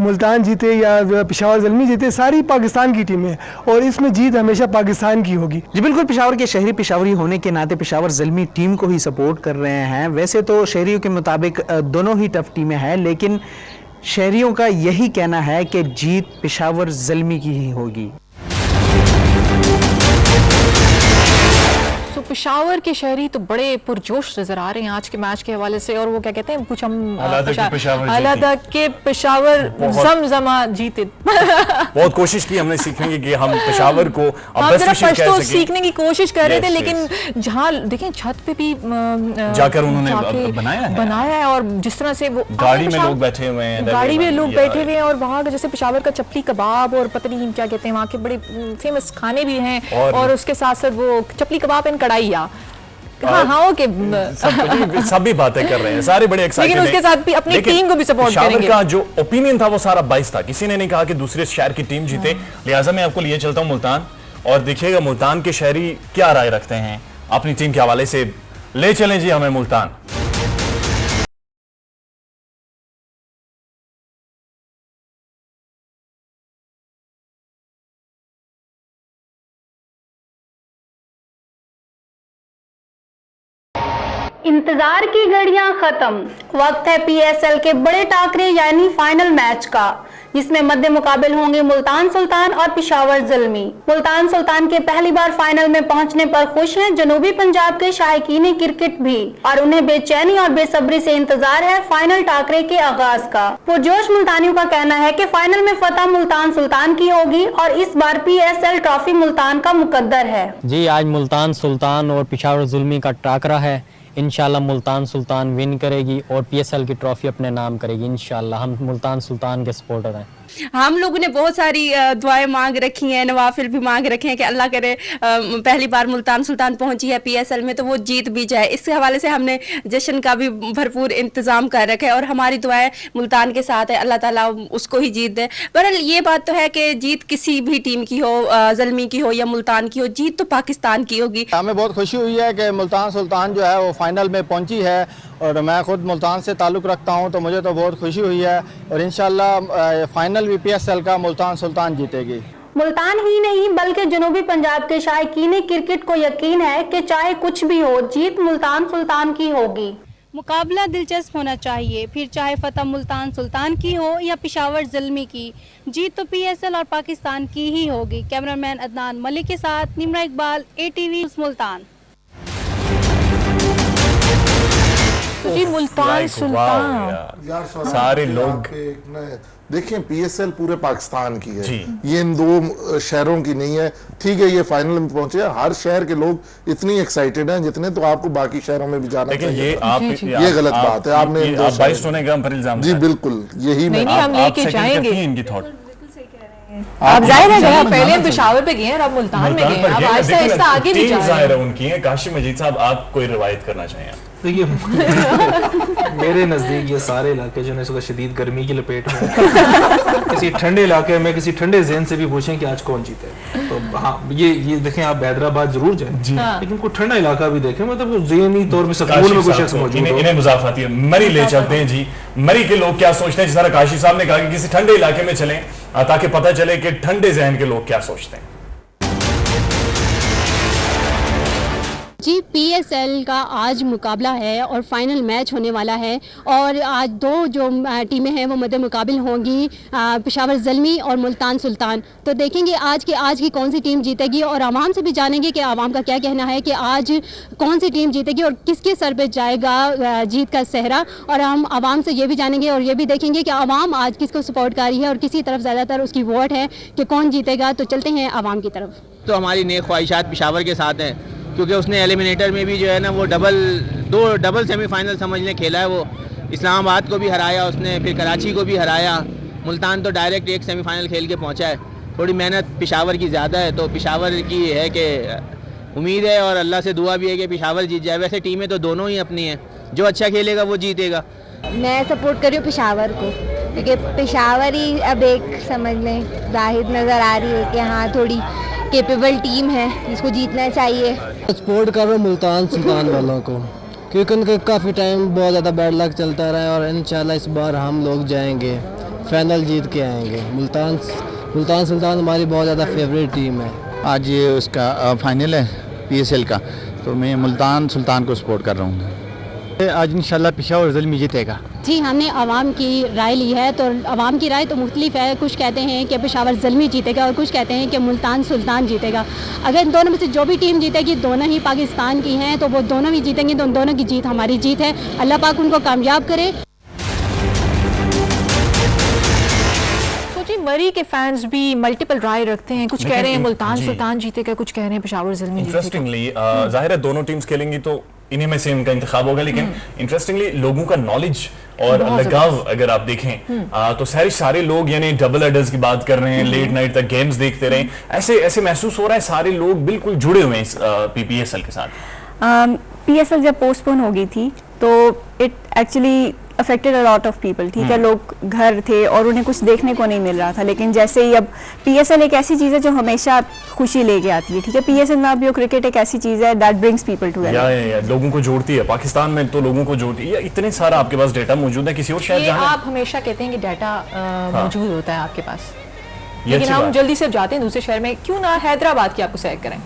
मुल्तान जीते या पेशावर ज़ल्मी जीते, सारी पाकिस्तान की टीमें और इसमें जीत हमेशा पाकिस्तान की होगी। जी बिल्कुल, पेशावर के शहरी पेशावरी होने के नाते पेशावर ज़ल्मी टीम को ही सपोर्ट कर रहे हैं। वैसे तो शहरियों के मुताबिक दोनों ही टफ टीमें हैं, लेकिन शहरियों का यही कहना है कि जीत पेशावर ज़ल्मी की ही होगी। पेशावर के शहरी तो बड़े पुरजोश नजर आ रहे हैं आज के मैच के हवाले से, और वो क्या कहते हैं, कुछ हम अलादा के पेशावर जमजमा जीते। बहुत कोशिश की हमने सीखने की, हम पेशावर को पश्तो सीखने की कोशिश कर रहे थे, लेकिन जहाँ देखें छत पे भी जाकर उन्होंने बनाया है और जिस तरह से वो गाड़ी में लोग बैठे हुए हैं, गाड़ी में लोग बैठे हुए हैं और वहाँ जैसे पेशावर का चपली कबाब और पता नहीं क्या कहते हैं, वहाँ के बड़े फेमस खाने भी हैं और उसके साथ साथ वो चपली कबाब एंड कढ़ाई। हाँ ओके, सभी बातें कर रहे हैं, सारे बड़े एक्साइटेड हैं, लेकिन उसके साथ भी अपनी टीम को भी सपोर्ट करेंगे। का जो ओपिनियन था वो सारा बाइस था, किसी ने नहीं कहा कि दूसरे शहर की टीम जीते। लिहाजा मैं आपको लिए चलता हूं मुल्तान और देखिएगा मुल्तान के शहरी क्या राय रखते हैं अपनी टीम के हवाले से। ले चलें जी हमें मुल्तान। इंतजार की घड़ियां खत्म, वक्त है पीएसएल के बड़े टाकरे यानी फाइनल मैच का, जिसमें मध्य मुकाबल होंगे मुल्तान सुल्तान और पेशावर ज़ल्मी। मुल्तान सुल्तान के पहली बार फाइनल में पहुंचने पर खुश हैं जनूबी पंजाब के शायकीन क्रिकेट भी, और उन्हें बेचैनी और बेसब्री से इंतजार है फाइनल टाकरे के आगाज का। पुरजोश मुल्तानियों का कहना है कि फाइनल में फतह मुल्तान सुल्तान की होगी और इस बार पीएसएल ट्रॉफी मुल्तान का मुकद्दर है। जी आज मुल्तान सुल्तान और पेशावर ज़ल्मी का टाकरा है। इंशाल्लाह मुल्तान सुल्तान विन करेगी और पीएसएल की ट्रॉफी अपने नाम करेगी। इंशाल्लाह हम मुल्तान सुल्तान के सपोर्टर हैं। हम लोगों ने बहुत सारी दुआएं मांग रखी हैं, नवाफिल भी मांग रखे हैं कि अल्लाह करे पहली बार मुल्तान सुल्तान पहुंची है पीएसएल में तो वो जीत भी जाए। इसके हवाले से हमने जश्न का भी भरपूर इंतजाम कर रखा है और हमारी दुआएं मुल्तान के साथ है, अल्लाह ताला उसको ही जीत दे। बहरहाल ये बात तो है कि जीत किसी भी टीम की हो, ज़ल्मी की हो या मुल्तान की हो, जीत तो पाकिस्तान की होगी। हमें बहुत खुशी हुई है कि मुल्तान सुल्तान जो है वो फाइनल में पहुंची है और मैं खुद मुल्तान से ताल्लुक़ रखता हूं तो मुझे तो बहुत खुशी हुई है और इंशाल्लाह फाइनल भी पीएसएल का मुल्तान सुल्तान जीतेगी। मुल्तान ही नहीं बल्कि जनूबी पंजाब के शायकीन क्रिकेट को यकीन है कि चाहे कुछ भी हो जीत मुल्तान सुल्तान की होगी। मुकाबला दिलचस्प होना चाहिए, फिर चाहे फतह मुल्तान सुल्तान की हो या पेशावर ज़ल्मी की, जीत तो पीएसएल और पाकिस्तान की ही होगी। कैमरामैन अदनान मलिक के साथ निम्रा इकबाल, ATV मुल्तान। जी मुल्तान सुल्तान यार सारे लोग देखें पीएसएल पूरे पाकिस्तान की है, ये इन दो शहरों की नहीं है। ठीक है ये फाइनल में पहुंचे, हर शहर के लोग इतनी एक्साइटेड हैं जितने तो आपको बाकी शहरों में भी जाना चाहिए। ये गलत बात है, आपने बाइस होने का पर इल्जाम। जी बिल्कुल यही नहीं, हम लेके जाएंगे। इनकी थॉट आप जाहिर है पहले हम पेशावर पे गए हैं, अब मुल्तान में गए हैं, अब आहिस्ता आहिस्ता आगे भी जा रहे हैं। उनकी है काशी मजीद साहब, आप कोई रिवायत करना चाहें? देखिए मेरे नज़दीक ये सारे इलाके जो है इसको शदीद गर्मी की लपेट में किसी ठंडे इलाके में किसी ठंडे ज़हन से भी पूछें कि आज कौन जीते, तो हाँ ये देखें आप हैदराबाद जरूर जाएं, लेकिन कोई ठंडा इलाका भी देखें, मतलब ज़हनी तौर पे सुकून में कुछ शख्स मौजूद हो। इन्हें मुजाफाती है, मरी ले चलते हैं जी। मरी के लोग क्या सोचते हैं, जिस तरह काशी साहब ने कहा कि किसी ठंडे इलाके में चलें ताकि पता चले कि ठंडे जहन के लोग क्या सोचते हैं। जी PSL का आज मुकाबला है और फाइनल मैच होने वाला है, और आज दो जो टीमें हैं वो मद्दे मुकाबिल होंगी, पेशावर ज़ल्मी और मुल्तान सुल्तान। तो देखेंगे आज की कौन सी टीम जीतेगी, और आवाम से भी जानेंगे कि आवाम का क्या कहना है कि आज कौन सी टीम जीतेगी और किसके सर पे जाएगा जीत का सेहरा। और हम आवाम से ये भी जानेंगे और ये भी देखेंगे कि आवाम आज किसको सपोर्ट कर रही है और किसी तरफ ज़्यादातर उसकी वोट है कि कौन जीतेगा। तो चलते हैं आवाम की तरफ। तो हमारी नेक ख्वाहिशात पेशावर के साथ हैं, क्योंकि उसने एलिमिनेटर में भी जो है ना वो दो डबल सेमीफाइनल समझ लें खेला है। वो इस्लामाबाद को भी हराया उसने, फिर कराची को भी हराया। मुल्तान तो डायरेक्ट एक सेमीफाइनल खेल के पहुंचा है। थोड़ी मेहनत पेशावर की ज़्यादा है, तो पेशावर की है कि उम्मीद है और अल्लाह से दुआ भी है कि पेशावर जीत जाए। वैसे टीमें तो दोनों ही अपनी हैं, जो अच्छा खेलेगा वो जीतेगा। मैं सपोर्ट कर रही हूँ पेशावर को, क्योंकि पेशावर ही अब एक समझ लें जाहिर नज़र आ रही है कि हाँ थोड़ी कैपेबल टीम है जिसको जीतना चाहिए। सपोर्ट कर रहा हूँ मुल्तान सुल्तान वालों को, क्योंकि उनका काफ़ी टाइम बहुत ज़्यादा बैड लक चलता रहा है, और इंशाल्लाह इस बार हम लोग जाएंगे फाइनल जीत के आएंगे। मुल्तान सुल्तान हमारी बहुत ज़्यादा फेवरेट टीम है। आज ये उसका फाइनल है PSL का, तो मैं मुल्तान सुल्तान को सपोर्ट कर रहा हूँ। आज इंशाल्लाह पेशावर ज़ल्मी जीतेगा। जी हमने आवाम की राय ली है, तो आवाम की राय तो मुख्तलिफ है। कुछ कहते हैं कि पेशावर ज़ल्मी जीतेगा और कुछ कहते हैं कि मुल्तान सुल्तान जीतेगा। अगर इन दोनों में से जो भी टीम जीतेगी, दोनों ही पाकिस्तान की हैं, तो वो दोनों भी जीतेंगे, तो उन दोनों की जीत हमारी जीत है। अल्लाह पाक उनको कामयाब करे। मरी के फैंस भी मल्टीपल राय रखते हैं, कुछ कह रहे हैं मुल्तान सुल्तान जीतेगा, कुछ कह रहे हैं पेशावर ज़ल्मी जीतेगा। इंटरेस्टिंगली जाहिर है दोनों टीम्स खेलेंगी तो इन्हीं में से इनका इंतखाब होगा, लेकिन इंटरेस्टिंगली लोगों का नॉलेज और लगाव अगर आप देखें तो सारे लोग यानी डबल हेडर्स की बात कर रहे हैं, लेट नाइट तक गेम्स देखते रहे, ऐसे महसूस हो रहा है सारे लोग बिल्कुल जुड़े हुए हैं इस PSL के साथ। PSL जब पोस्टपोन हो गई थी तो it actually affected a lot of people, ठीक है, लोग घर थे और उन्हें कुछ देखने को नहीं मिल रहा था। लेकिन जैसे ही अब PSL एक ऐसी चीज़ है जो हमेशा खुशी लेके आती है, ठीक है, PSL में अब क्रिकेट एक ऐसी चीज़ है दैट ब्रिंग्स पीपल टुगेदर, लोगों को जोड़ती है। पाकिस्तान में तो लोगों को जोड़ती है। इतने सारा आपके पास डेटा मौजूद है, किसी और शहर जाना आप हमेशा कहते हैं कि डाटा मौजूद होता है आपके पास, लेकिन हम जल्दी से जाते हैं दूसरे शहर में, क्यों ना हैदराबाद की आपको सैर करें।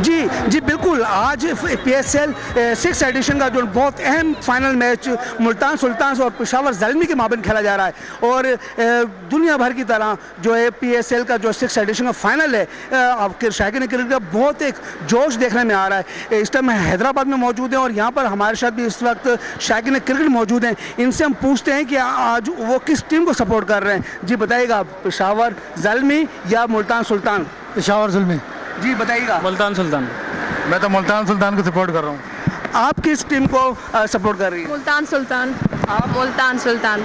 जी बिल्कुल, आज PSL 6 एडिशन का जो बहुत अहम फाइनल मैच मुल्तान सुल्तान और पेशावर ज़ल्मी के माबैन खेला जा रहा है, और दुनिया भर की तरह जो है PSL का जो 6 एडिशन का फाइनल है आपके शौकीन क्रिकेट का बहुत एक जोश देखने में आ रहा है। इस टाइम हैदराबाद में मौजूद है और यहाँ पर हमारे साथ भी इस वक्त शौकीन क्रिकेट मौजूद हैं। इनसे हम पूछते हैं कि आज वो किस टीम को सपोर्ट कर रहे हैं। जी बताइएगा, पेशावर ज़ल्मी या मुल्तान सुल्तान? पेशावर ज़ल्मी। जी बताइएगा। मुल्तान सुल्तान। मैं तो मुल्तान सुल्तान को सपोर्ट कर रहा हूँ। आप किस टीम को सपोर्ट कर रही हैं? मुल्तान सुल्तान। आप? मुल्तान सुल्तान।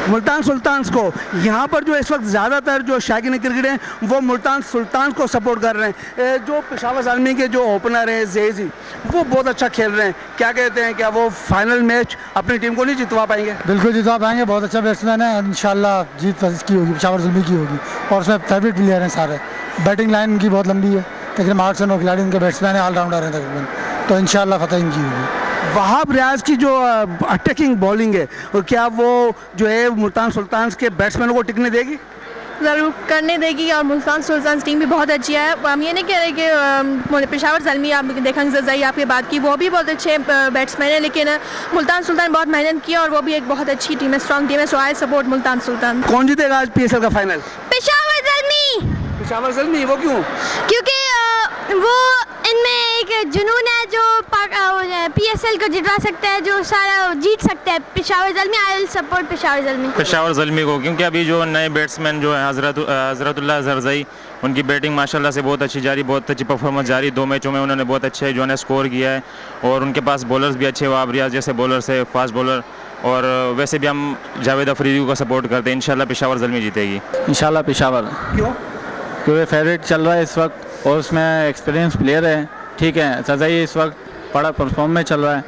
मुल्तान सुल्तान को यहाँ पर जो इस वक्त ज़्यादातर जो शौकीन क्रिकेट हैं वो मुल्तान सुल्तान को सपोर्ट कर रहे हैं। जो पेशावर ज़ल्मी के जो ओपनर हैं ज़ेज़ी, वो बहुत अच्छा खेल रहे हैं। क्या कहते हैं, क्या वो फाइनल मैच अपनी टीम को नहीं जितवा पाएंगे? बिल्कुल जितवा पाएंगे, बहुत अच्छा बैट्समैन है, इंशाल्लाह जीत इसकी होगी, पेशावर ज़ल्मी की होगी। और उसमें फेवरेट प्लेयर हैं सारे, बैटिंग लाइन उनकी बहुत लंबी है, तकरीबन 800 9 खिलाड़ी उनके बैट्समैन हैं, ऑलराउंडर हैं तकरीबन, तो इंशाल्लाह फतेह इनकी होगी। वहाब रियाज की जो अटैकिंग बॉलिंग है, क्या वो जो है मुल्तान सुल्तान के बैट्समैनों को टिकने देगी? ज़रूर करने देगी, और मुल्तान सुल्तान टीम भी बहुत अच्छी है। हम ये नहीं कह रहे कि पेशावर ज़ल्मी, आप देखेंगे ज़ई आपकी बात की, वो भी बहुत अच्छे बैट्समैन है, लेकिन मुल्तान सुल्तान बहुत मेहनत की और वो भी एक बहुत अच्छी टीम है, स्ट्रॉन्ग टीम है। सो आई सपोर्ट मुल्तान सुल्तान। कौन जीतेगा आज PSL का फाइनल? पेशावर ज़ल्मी। पेशावर ज़ल्मी, वो क्यों? क्योंकि वो इनमें एक जुनून है जो PSL को जितवा सकता है, जो सारा जीत सकता है। Peshawar Zalmi, I will support Peshawar Zalmi. Peshawar Zalmi को, क्योंकि अभी जो नए बैट्समैन जो है हज़रतुल्लाह ज़रज़ई, उनकी बैटिंग माशाल्लाह से बहुत अच्छी जारी, बहुत अच्छी परफॉर्मेंस जारी। 2 मैचों में उन्होंने बहुत अच्छे जो है स्कोर किया है, और उनके पास बॉलर्स भी अच्छे, वहाब रियाज जैसे बॉलर्स है, फास्ट बॉलर, और वैसे भी हम जावेद अफरीदी को सपोर्ट करते हैं। इंशाल्लाह पेशावर ज़ल्मी जीतेगी। इंशाल्लाह पेशावर। क्यों? क्योंकि फेवरेट चल रहा है इस वक्त और उसमें एक्सपीरियंस प्लेयर है। ठीक है, सजाई इस वक्त बड़ा परफॉर्म में चल रहा है।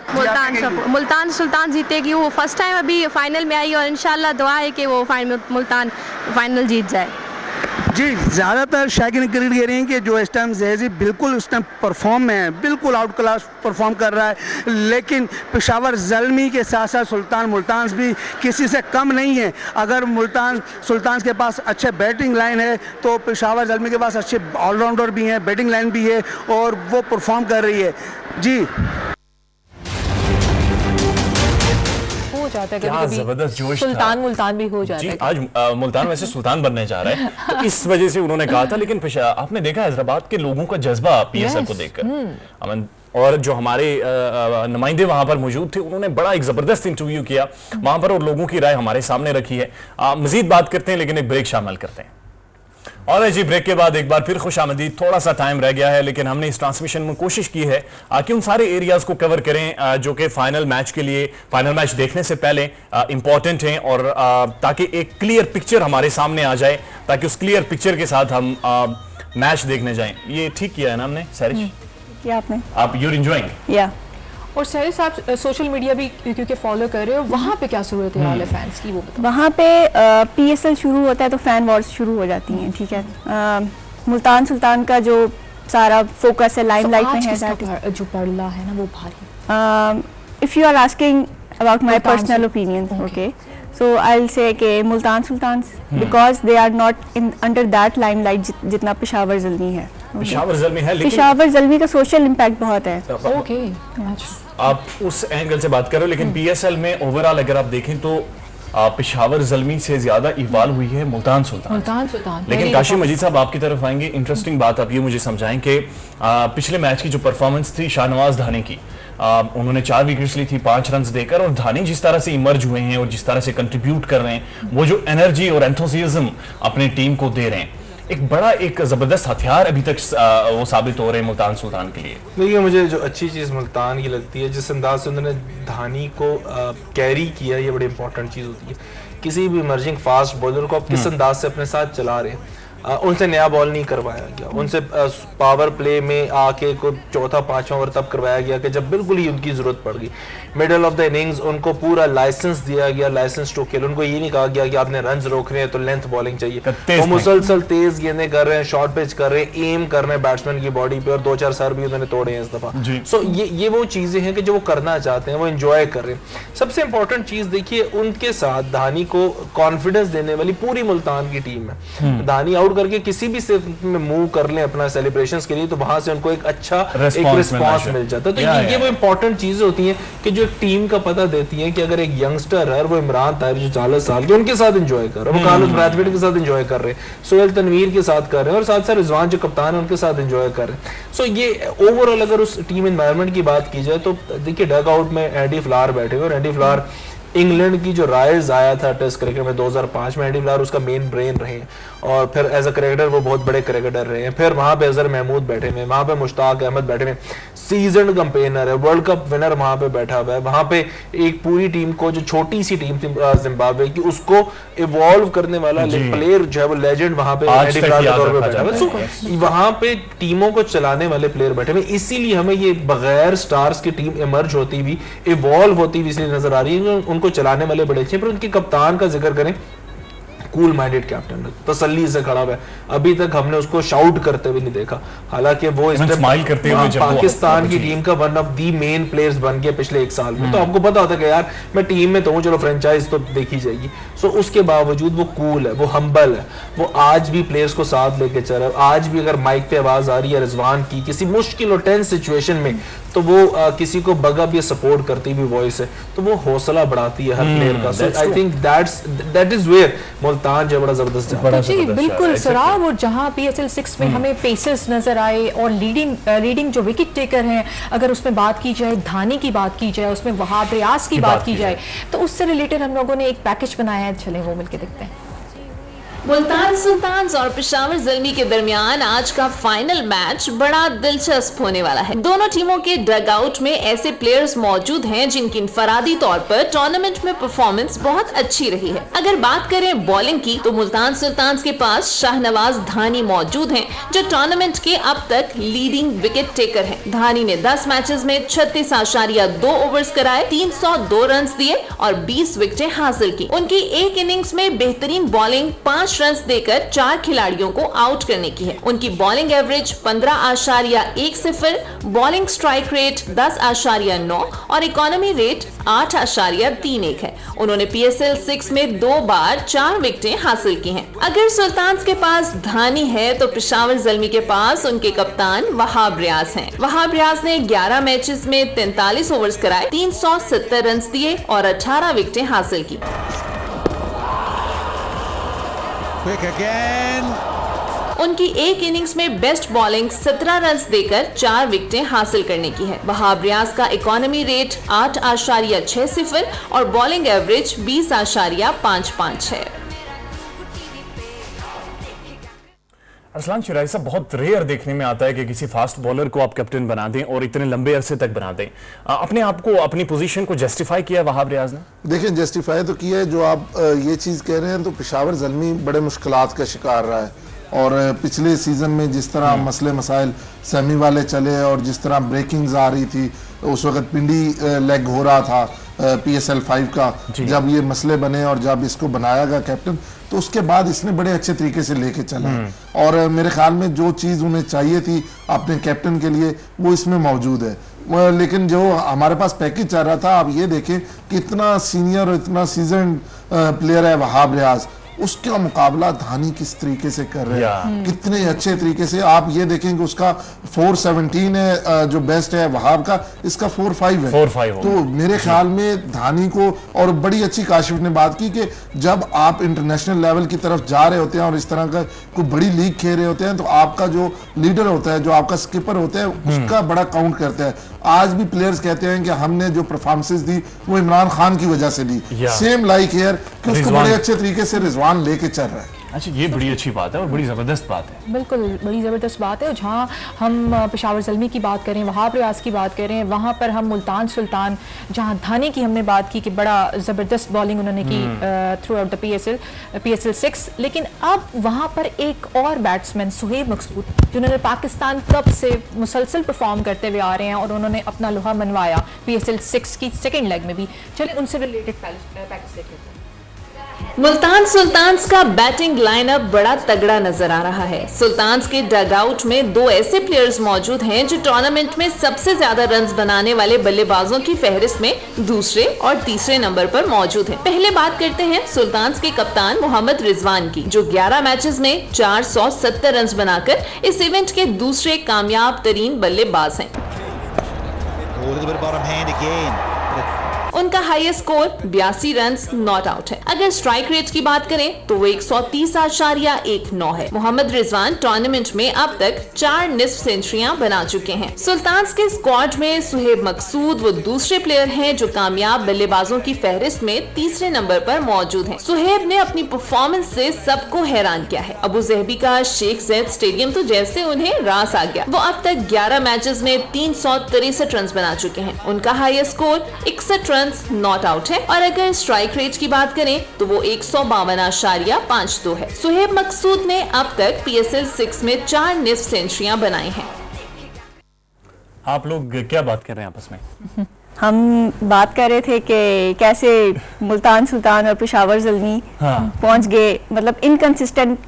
मुल्तान सुल्तान जीतेगी। वो फर्स्ट टाइम अभी फाइनल में आई और इंशाल्लाह दुआ है कि वो मुल्तान फाइनल जीत जाए। जी, ज़्यादातर शायकीन क्रिकेट कह रही हैं कि जो इस टाइम जहेज़ी बिल्कुल उस टाइम परफॉर्म में है, बिल्कुल आउट क्लास परफॉर्म कर रहा है, लेकिन पेशावर ज़ल्मी के साथ साथ सुल्तान मुल्तान भी किसी से कम नहीं है। अगर मुल्तान सुल्तान के पास अच्छे बैटिंग लाइन है तो पेशावर ज़ल्मी के पास अच्छे ऑलराउंडर भी हैं, बैटिंग लाइन भी है और वो परफॉर्म कर रही है। जी जाता है क्या जबरदस्त जोश सुल्तान मुल्तान भी हो जाता है। आज मुल्तान वैसे सुल्तान बनने जा रहा है तो इस वजह से उन्होंने कहा था, लेकिन आपने देखा हैदराबाद के लोगों का जज्बा पीएसएल को देखकर, अमन और जो हमारे नुमाइंदे वहां पर मौजूद थे उन्होंने बड़ा एक जबरदस्त इंटरव्यू किया वहां पर और लोगों की राय हमारे सामने रखी है। मजीद बात करते हैं लेकिन एक ब्रेक शामिल करते हैं। और जी ब्रेक के बाद एक बार फिर खुशामदीद। थोड़ा सा टाइम रह गया है लेकिन हमने इस ट्रांसमिशन में कोशिश की है कि उन सारे एरियाज को कवर करें जो कि फाइनल मैच के लिए, फाइनल मैच देखने से पहले इंपॉर्टेंट हैं और ताकि एक क्लियर पिक्चर हमारे सामने आ जाए, ताकि उस क्लियर पिक्चर के साथ हम मैच देखने जाएं। ये ठीक किया है ना हमने सैरिश? किया आपने। आप यूर एंजॉयिंग? या। और सैरिश आप सोशल मीडिया भी क्योंकि फॉलो कर रहे हो, वहाँ पे क्या सूरत है वाले फैंस की वो बताओ। वहाँ पे पीएसएल शुरू होता है तो फैन वॉर्स शुरू हो जाती हैं। ठीक है, मुल्तान सुल्तान का जो सारा फोकस है लाइमलाइट में है, जो पड़ला है ना वो भारी। If you are asking about my personal opinion, okay, so I will say कि Multan Sultan because they are not in under that limelight जितना पेशावर ज़ल्मी है। पेशावर ज़ल्मी है लेकिन पेशावर ज़ल्मी का सोशल इम्पैक्ट बहुत है। ओके, आप उस एंगल से बात कर रहे हो, लेकिन पीएसएल में ओवरऑल अगर आप देखें तो पेशावर ज़ल्मी से ज्यादा इवॉल्व हुई है मुल्तान सुल्तान। लेकिन काशिम मजीद साहब आपकी तरफ आएंगे। इंटरेस्टिंग बात आप ये मुझे समझाएं कि पिछले मैच की जो परफॉर्मेंस थी शाहनवाज धानी की, उन्होंने 4 विकेट्स ली थी 5 रन देकर, और धानी जिस तरह से इमर्ज हुए हैं और जिस तरह से कंट्रीब्यूट कर रहे हैं, वो जो एनर्जी और एंथुसियाज्म अपनी टीम को दे रहे हैं, एक बड़ा एक जबरदस्त हथियार अभी तक वो साबित हो रहे हैं मुल्तान सुल्तान के लिए। देखिए, मुझे जो अच्छी चीज़ मुल्तान की लगती है, जिस अंदाज से उन्होंने धानी को कैरी किया, ये बड़ी इंपॉर्टेंट चीज़ होती है। किसी भी इमर्जिंग फास्ट बॉलर को आप किस अंदाज से अपने साथ चला रहे हैं, उनसे नया बॉल नहीं करवाया गया, उनसे पावर प्ले में आके को चौथा 5वां ओवर तब करवाया गया कि जब बिल्कुल ही उनकी जरूरत पड़ गई। मिडल ऑफ द इनिंग्स उनको पूरा लाइसेंस दिया गया, लाइसेंस टू किल। उनको ये नहीं कहा गया कि आपने रन्स रोकने हैं तो लेंथ बॉलिंग चाहिए। वो मुसलसल तेज गेंदें कर रहे हैं, शॉर्ट पिच कर रहे हैं, एम कर रहे हैं बैट्समैन की बॉडी पे, और 2-4 सर भी उन्होंने तोड़े हैं इस दफा। सो ये वो चीजें हैं कि जो वो करना चाहते हैं, वो एंजॉय कर रहे हैं। सबसे इंपॉर्टेंट चीज देखिए, उनके साथ धानी को कॉन्फिडेंस देने वाली पूरी मुल्तान की टीम है। धानी आउट करके किसी भी में मूव कर लें अपना सेलिब्रेशंस के लिए, तो वहां से उनको एक अच्छा रिस्पांस मिल जाता है। तो ये वो इंपॉर्टेंट चीजें होती हैं कि जो एक टीम का पता देती हैं कि अगर एक यंगस्टर है, वो इमरान ताहिर जो 40 साल के, उनके साथ एंजॉय कर रहे हैं, वो कार्लोस ब्रैथवेट के साथ एंजॉय कर रहे हैं, सोहेल तनवीर के साथ कर रहे हैं, और साथ साथ रिजवान जो कप्तान है उनके साथ एंजॉय कर रहे हैं। सो ये ओवरऑल अगर उस टीम एनवायरनमेंट की बात की जाए तो देखिए, डग आउट में एंडी फ्लावर बैठे हुए, और एंडी फ्लावर इंग्लैंड की जो राइज आया था टेस्ट क्रिकेट में 2005 में, एंडी फ्लावर उसका मेन ब्रेन रहे, और फिर एज अ क्रिकेटर वो बहुत बड़े क्रिकेटर रहे हैं। फिर वहां पे अजहर महमूद बैठे हुए, वहां पे मुश्ताक अहमद बैठे हुए, सीजन्ड कैंपेनर है, वर्ल्ड कप विनर वहां पे बैठा हुआ है। वहां पे एक पूरी टीम को, जो छोटी सी टीम थी जिम्बाब्वे की, उसको इवॉल्व करने वाला प्लेयर जो है वो लेजेंड वहां पे एंडी फ्लावर के तौर पे बैठा हुआ है। सो वहां पे टीमों को चलाने वाले प्लेयर बैठे हुए, इसीलिए हमें ये बगैर स्टार्स की टीम इमर्ज होती हुई, इवॉल्व होती हुई इसलिए नजर आ रही है। उनको चलाने वाले बड़े अच्छे, पर उनके कप्तान का जिक्र करें, कूल माइंडेड कैप्टन, तसल्ली से खड़ा है। अभी तक हमने उसको शाउट करते हुए नहीं देखा, हालांकि वो स्माइल करते हुए पाकिस्तान की टीम का one of the main players बन गया पिछले 1 साल में। तो आपको पता होता है कि यार मैं टीम में तो हूं, चलो फ्रेंचाइज तो देखी जाएगी। सो उसके बावजूद वो कूल है, वो हम्बल है, वो आज भी प्लेयर्स को साथ लेके चल रहा है। आज भी अगर माइक पे आवाज आ रही है रिजवान की किसी मुश्किल और टेंस सिचुएशन में, तो वो किसी को बगब या सपोर्ट करती हुई वॉइस है, तो वो हौसला बढ़ाती है हर प्लेयर का। So I think that is where Multan जो बड़ा जबरदस्त जी बिल्कुल सराब। और जहां PSL 6 में हमें पेसर्स नजर आए और लीडिंग जो विकेट टेकर हैं, अगर उसमें बात की जाए, धानी की बात की जाए, उसमें वहाब रियाज की बात की जाए, तो उससे रिलेटेड हम लोगों ने एक पैकेज बनाया है। चले वो मिलके देखते हैं। मुल्तान सुल्तान्स और पेशावर ज़ल्मी के दरमियान आज का फाइनल मैच बड़ा दिलचस्प होने वाला है। दोनों टीमों के डग आउट में ऐसे प्लेयर्स मौजूद हैं जिनकी इनफरादी तौर पर टूर्नामेंट में परफॉर्मेंस बहुत अच्छी रही है। अगर बात करें बॉलिंग की तो मुल्तान सुल्तान्स के पास शाहनवाज धानी मौजूद हैं, जो टूर्नामेंट के अब तक लीडिंग विकेट टेकर हैं। धानी ने 10 मैचेस में 36.2 ओवर्स कराए, 302 रन दिए और 20 विकेटें हासिल की। उनकी एक इनिंग्स में बेहतरीन बॉलिंग 5 रन देकर 4 खिलाड़ियों को आउट करने की है। उनकी bowling average 15.10, bowling strike rate 10.9 और इकोनॉमी रेट 8.31 है। उन्होंने PSL 6 में 2 बार 4 विकेटें हासिल की हैं। अगर सुल्तान्स के पास धानी है तो पेशावर ज़ल्मी के पास उनके कप्तान वहाब रियाज हैं। वहाब रियाज ने 11 मैचेस में 43 ओवर्स कराए, 370 रन दिए और 18 विकेटें हासिल की। उनकी एक इनिंग्स में बेस्ट बॉलिंग 17 रन देकर 4 विकेटें हासिल करने की है। वहाब रियाज का इकोनॉमी रेट 8.60 और बॉलिंग एवरेज 20.55 है। अरसलान शिराजी साहब, बहुत रेयर देखने में आता है कि किसी फास्ट बॉलर को आप कैप्टन बना दें और इतने लंबे अरसे तक बना दें। अपने आप को, अपनी पोजीशन को जस्टिफाई किया है वहाब रियाज ने? देखिए, जस्टिफाई तो किया है। जो आप ये चीज़ कह रहे हैं तो पेशावर ज़ल्मी बड़े मुश्किलात का शिकार रहा है और पिछले सीज़न में जिस तरह मसले मसाइल सेमी वाले चले और जिस तरह ब्रेकिंग्स आ रही थी, उस वक्त पिंडी लेग हो रहा था PSL 5 का, जब ये मसले बने और जब इसको बनाया गया कैप्टन, तो उसके बाद इसने बड़े अच्छे तरीके से लेके चला और मेरे ख्याल में जो चीज़ उन्हें चाहिए थी अपने कैप्टन के लिए वो इसमें मौजूद है। लेकिन जो हमारे पास पैकेज चल रहा था, आप ये देखें कि इतना सीनियर और इतना सीजन प्लेयर है वहाब रियाज, उसका मुकाबला धानी किस तरीके से कर रहे हैं, कितने अच्छे तरीके से। आप ये देखेंगे उसका 417 है जो बेस्ट है वहाब का, इसका 45 है। 45 तो मेरे ख्याल में धानी को, और बड़ी अच्छी काशिफ ने बात की कि जब आप इंटरनेशनल लेवल की तरफ जा रहे होते हैं और इस तरह का कोई बड़ी लीग खेल रहे होते हैं तो आपका जो लीडर होता है, जो आपका स्किपर होता है, उसका बड़ा काउंट करता है। आज भी प्लेयर्स कहते हैं कि हमने जो परफॉर्मेंसेस दी वो इमरान खान की वजह से दी। सेम लाइक हियर कि उसको बड़े अच्छे तरीके से रिजवान लेके चल रहा है। अच्छा, ये बड़ी अच्छी बात है और बड़ी ज़बरदस्त बात है। बिल्कुल, बड़ी ज़बरदस्त बात है। जहाँ हम पेशावर ज़ल्मी की बात करें, वहाब रियाज की बात करें, वहाँ पर हम मुल्तान सुल्तान, जहाँ धानी की हमने बात की कि बड़ा ज़बरदस्त बॉलिंग उन्होंने की थ्रू आउट द PSL 6, लेकिन अब वहाँ पर एक और बैट्समैन सुहेब मकसूद, जिन्होंने पाकिस्तान कप से मुसलसल परफॉर्म करते हुए आ रहे हैं और उन्होंने अपना लोहा मनवाया PSL 6 की सेकेंड लेग में भी। चलिए उनसे रिलेटेड पैकेज देखते हैं। मुल्तान सुल्तान्स का बैटिंग लाइनअप बड़ा तगड़ा नजर आ रहा है। सुल्तान्स के डग आउट में 2 ऐसे प्लेयर्स मौजूद हैं जो टूर्नामेंट में सबसे ज्यादा रन्स बनाने वाले बल्लेबाजों की फहरिस्त में दूसरे और तीसरे नंबर पर मौजूद हैं। पहले बात करते हैं सुल्तान्स के कप्तान मोहम्मद रिजवान की, जो 11 मैचेस में 470 रन्स बनाकर इस इवेंट के दूसरे कामयाब तरीन बल्लेबाज हैं। उनका highest score 82 run not out है। अगर स्ट्राइक रेट की बात करें तो वो 130.19 है। मोहम्मद रिजवान टूर्नामेंट में अब तक 4 निस्फ सेंचुरियां बना चुके हैं। सुल्तान्स के स्क्वाड में सुहेब मकसूद वो दूसरे प्लेयर हैं जो कामयाब बल्लेबाजों की फहरिस्त में तीसरे नंबर पर मौजूद हैं। सुहेब ने अपनी परफॉर्मेंस से सबको हैरान किया है। अबू ज़हबी का शेख ज़ैद स्टेडियम तो जैसे उन्हें रास आ गया। वो अब तक 11 मैचेस में 363 रन बना चुके हैं। उनका highest score 61 run not out है और अगर स्ट्राइक रेट की बात करें तो वो 152.52 है। सुहेब मकसूद ने अब तक PSL 6 में 4 निस्फ सेंचुरियां बनाई हैं। आप लोग क्या बात कर रहे हैं आपस में? हम बात कर रहे थे कि कैसे मुल्तान सुल्तान और पेशावर ज़ल्मी पहुंच गए, मतलब इनकंसिस्टेंट,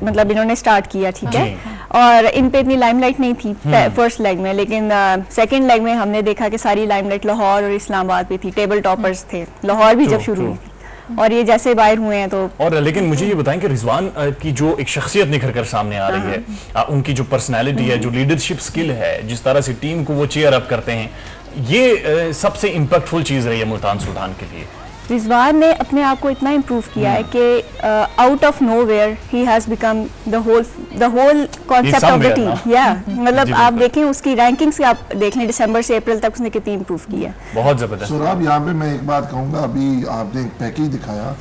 मतलब इन्होंने स्टार्ट किया, ठीक है, और इन पे इतनी लाइमलाइट नहीं थी फर्स्ट लेग में, लेकिन सेकंड लेग में हमने देखा कि सारी लाइमलाइट लाहौर और इस्लामाबाद पे थी। टेबल टॉपर्स थे लाहौर भी जब शुरू हुई और ये जैसे बाहर हुए हैं तो। और लेकिन मुझे ये बताएं कि रिजवान की जो एक शख्सियत निखर कर सामने आ रही है, उनकी जो पर्सनैलिटी है, जो लीडरशिप स्किल है, जिस तरह से टीम को वो चेयर अप करते हैं, ये सबसे इम्पैक्टफुल चीज रही है मुल्तान सुल्तान के लिए। रिजवान ने अपने आप को इतना इम्प्रूव किया है कि out of nowhere he has become the whole concept of the team. या मतलब आप देखें उसकी रैंकिंग्स, आप देख लें दिसंबर से अप्रैल तक उसने कितनी इम्प्रूव की है, बहुत जबरदस्त। सुराब, यहाँ पे मैं एक बात कहूँगा, अभी आपने एक पैकेज दिखाया,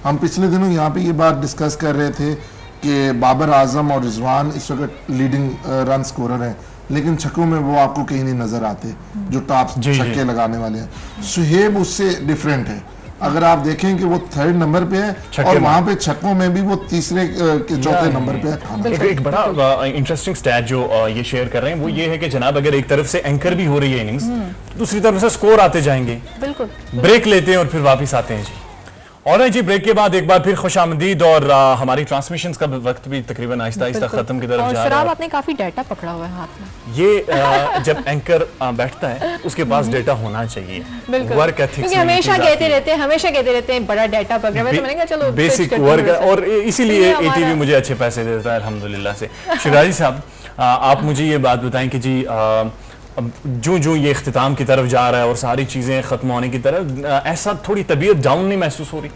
हम पिछले दिनों यहाँ पे ये बात डिस्कस कर रहे थे कि बाबर आजम और रिजवान इस वक्त लीडिंग रन स्कोरर हैं, लेकिन छक्कों में वो आपको कहीं नहीं नजर आते जो टॉप छक्के लगाने वाले हैं। सुहेब उससे डिफरेंट है, अगर आप देखें कि वो 3rd नंबर पे है और वहाँ पे छक्कों में भी वो तीसरे के चौथे नंबर पे है। एक बड़ा इंटरेस्टिंग स्टैट जो ये शेयर कर रहे हैं वो ये है कि जनाब अगर एक तरफ से एंकर भी हो रही है इनिंग्स, दूसरी तरफ से स्कोर आते जाएंगे, बिल्कुल ब्रेक लेते हैं और फिर वापस आते हैं जी। और जी ब्रेक के बाद एक बार फिर खुशामदीद, और हमारी ट्रांसमिशंस का वक्त भी तकरीबन आहिस्ता आहिस्ता खत्म की तरफ जा रहा है। आपने काफी डाटा पकड़ा हुआ है हाथ में। ये जब एंकर बैठता है उसके पास डाटा होना चाहिए, वर्क एथिक्स हमेशा कहते रहते हैं बड़ा डाटा पकड़ा हुआ है, तो मैंने कहा चलो बेसिक वर्क, और इसीलिए एटीवी मुझे अच्छे पैसे देता है अल्हम्दुलिल्लाह से। शिराजी साहब, आप मुझे ये बात बताएं कि जी जो ये इख्तिताम की तरफ जा रहा है और सारी चीज़ें ख़त्म होने की तरफ, ऐसा थोड़ी तबीयत डाउन नहीं महसूस हो रही?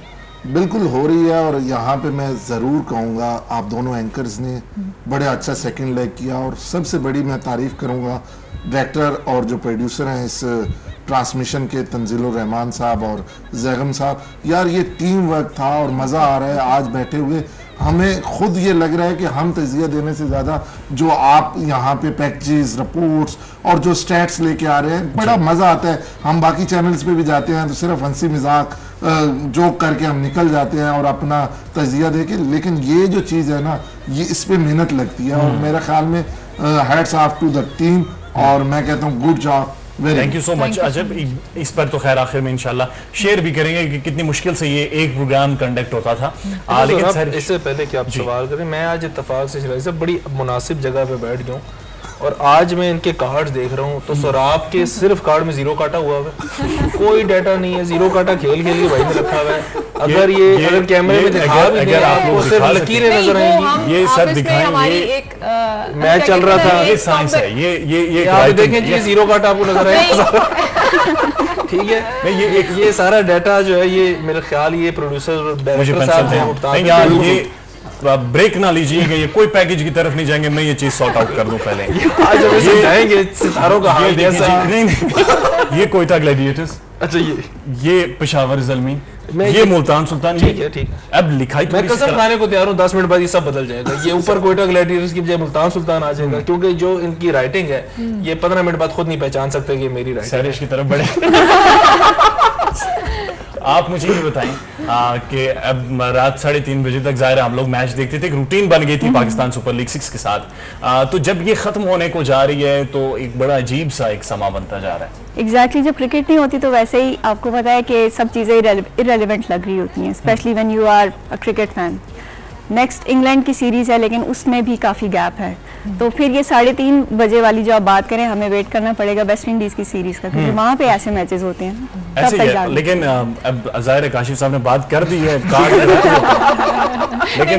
बिल्कुल हो रही है, और यहाँ पे मैं ज़रूर कहूँगा आप दोनों एंकर्स ने बड़े अच्छा सेकंड लेग किया, और सबसे बड़ी मैं तारीफ़ करूँगा डायरेक्टर और जो प्रोड्यूसर हैं इस ट्रांसमिशन के, तंजीलुर रहमान साहब और जैगम साहब। यार ये टीम वर्क था और मज़ा आ रहा है आज बैठे हुए। हमें खुद ये लग रहा है कि हम तजिया देने से ज़्यादा जो आप यहाँ पे पैकेजेस, रिपोर्ट्स और जो स्टैट्स लेके आ रहे हैं, बड़ा मज़ा आता है। हम बाकी चैनल्स पे भी जाते हैं तो सिर्फ हंसी मजाक जोक करके हम निकल जाते हैं और अपना तजिया दे के, लेकिन ये जो चीज़ है ना, ये इस पर मेहनत लगती है, और मेरे ख्याल में hats off to the team, और मैं कहता हूँ good job. Thank you so much अजब। इस पर तो खैर आखिर में इंशाल्लाह शेयर भी करेंगे कि कितनी मुश्किल से ये एक प्रोग्राम कंडक्ट होता था। लेकिन सर इससे पहले कि आप सवाल करें, मैं आज इत्तेफाक से शिराजी साहब बड़ी मुनासिब जगह पे बैठ जाऊँ, और आज मैं इनके कार्ड्स देख रहा हूँ तो सराब के सिर्फ कार्ड में 0 काटा हुआ है, कोई डाटा नहीं है, 0 काटा खेल के लिए भाई ने रखा हुआ है। अगर कैमरे में दिखा भी दें आपको सिर्फ लकीरें नजर आएंगी। ये सब दिखाएं, मैच चल रहा था, ये साइंस है, ये आप देखें जी 0 काटा आपको नजर आएगा। ठीक है, ये सारा डाटा जो है ये मेरे ख्याल ये प्रोड्यूसर डायरेक्टर साहब हैं। ब्रेक ना लीजिएगा, ये कोई पैकेज की तरफ नहीं जाएंगे, मैं ये चीज सॉर्ट आउट कर दूं पहले। आज हम समझाएंगे सितारों का हाल कैसा है। नहीं, ये कोयटा ग्लैडिएटर्स, अच्छा ये पेशावर ज़ल्मी, ये मुल्तान सुल्तान। ठीक है, ठीक। अब लिखाई मैं कसम खाने को तैयार हूँ 10 मिनट बाद ये सब बदल जाएगा। ये ऊपर कोयटा ग्लैडिएटर्स की बजाय मुल्तान सुल्तान आ जाएगा, क्योंकि जो इनकी राइटिंग है ये 15 मिनट बाद खुद नहीं पहचान सकते कि मेरी राइटिंग की तरफ बढ़े। आप मुझे ये बताएं कि अब रात 3:30 बजे तक ज़ाहिर है हम लोग मैच देखते थे, एक रूटीन बन गई थी पाकिस्तान सुपर लीग 6 के साथ। तो जब ये खत्म होने को जा रही है तो एक बड़ा अजीब सा एक समा बनता जा रहा है। एग्जैक्टली जब क्रिकेट नहीं होती तो वैसे ही आपको पता है कि सब चीज़ें इररेलेवेंट लग रही होती हैं, specially when you are a cricket fan. Next England की सीरीज़ है, लेकिन उसमें भी काफ़ी गैप है, तो फिर ये 3:30 बजे वाली जो आप बात करें, हमें वेट करना पड़ेगा वेस्ट इंडीज़ की सीरीज़ का, क्योंकि वहाँ पे ऐसे मैचेस होते हैं। ऐसे ही है, लेकिन अब ज़ाहिर है काशिफ साहब ने बात कर दी है, लेकिन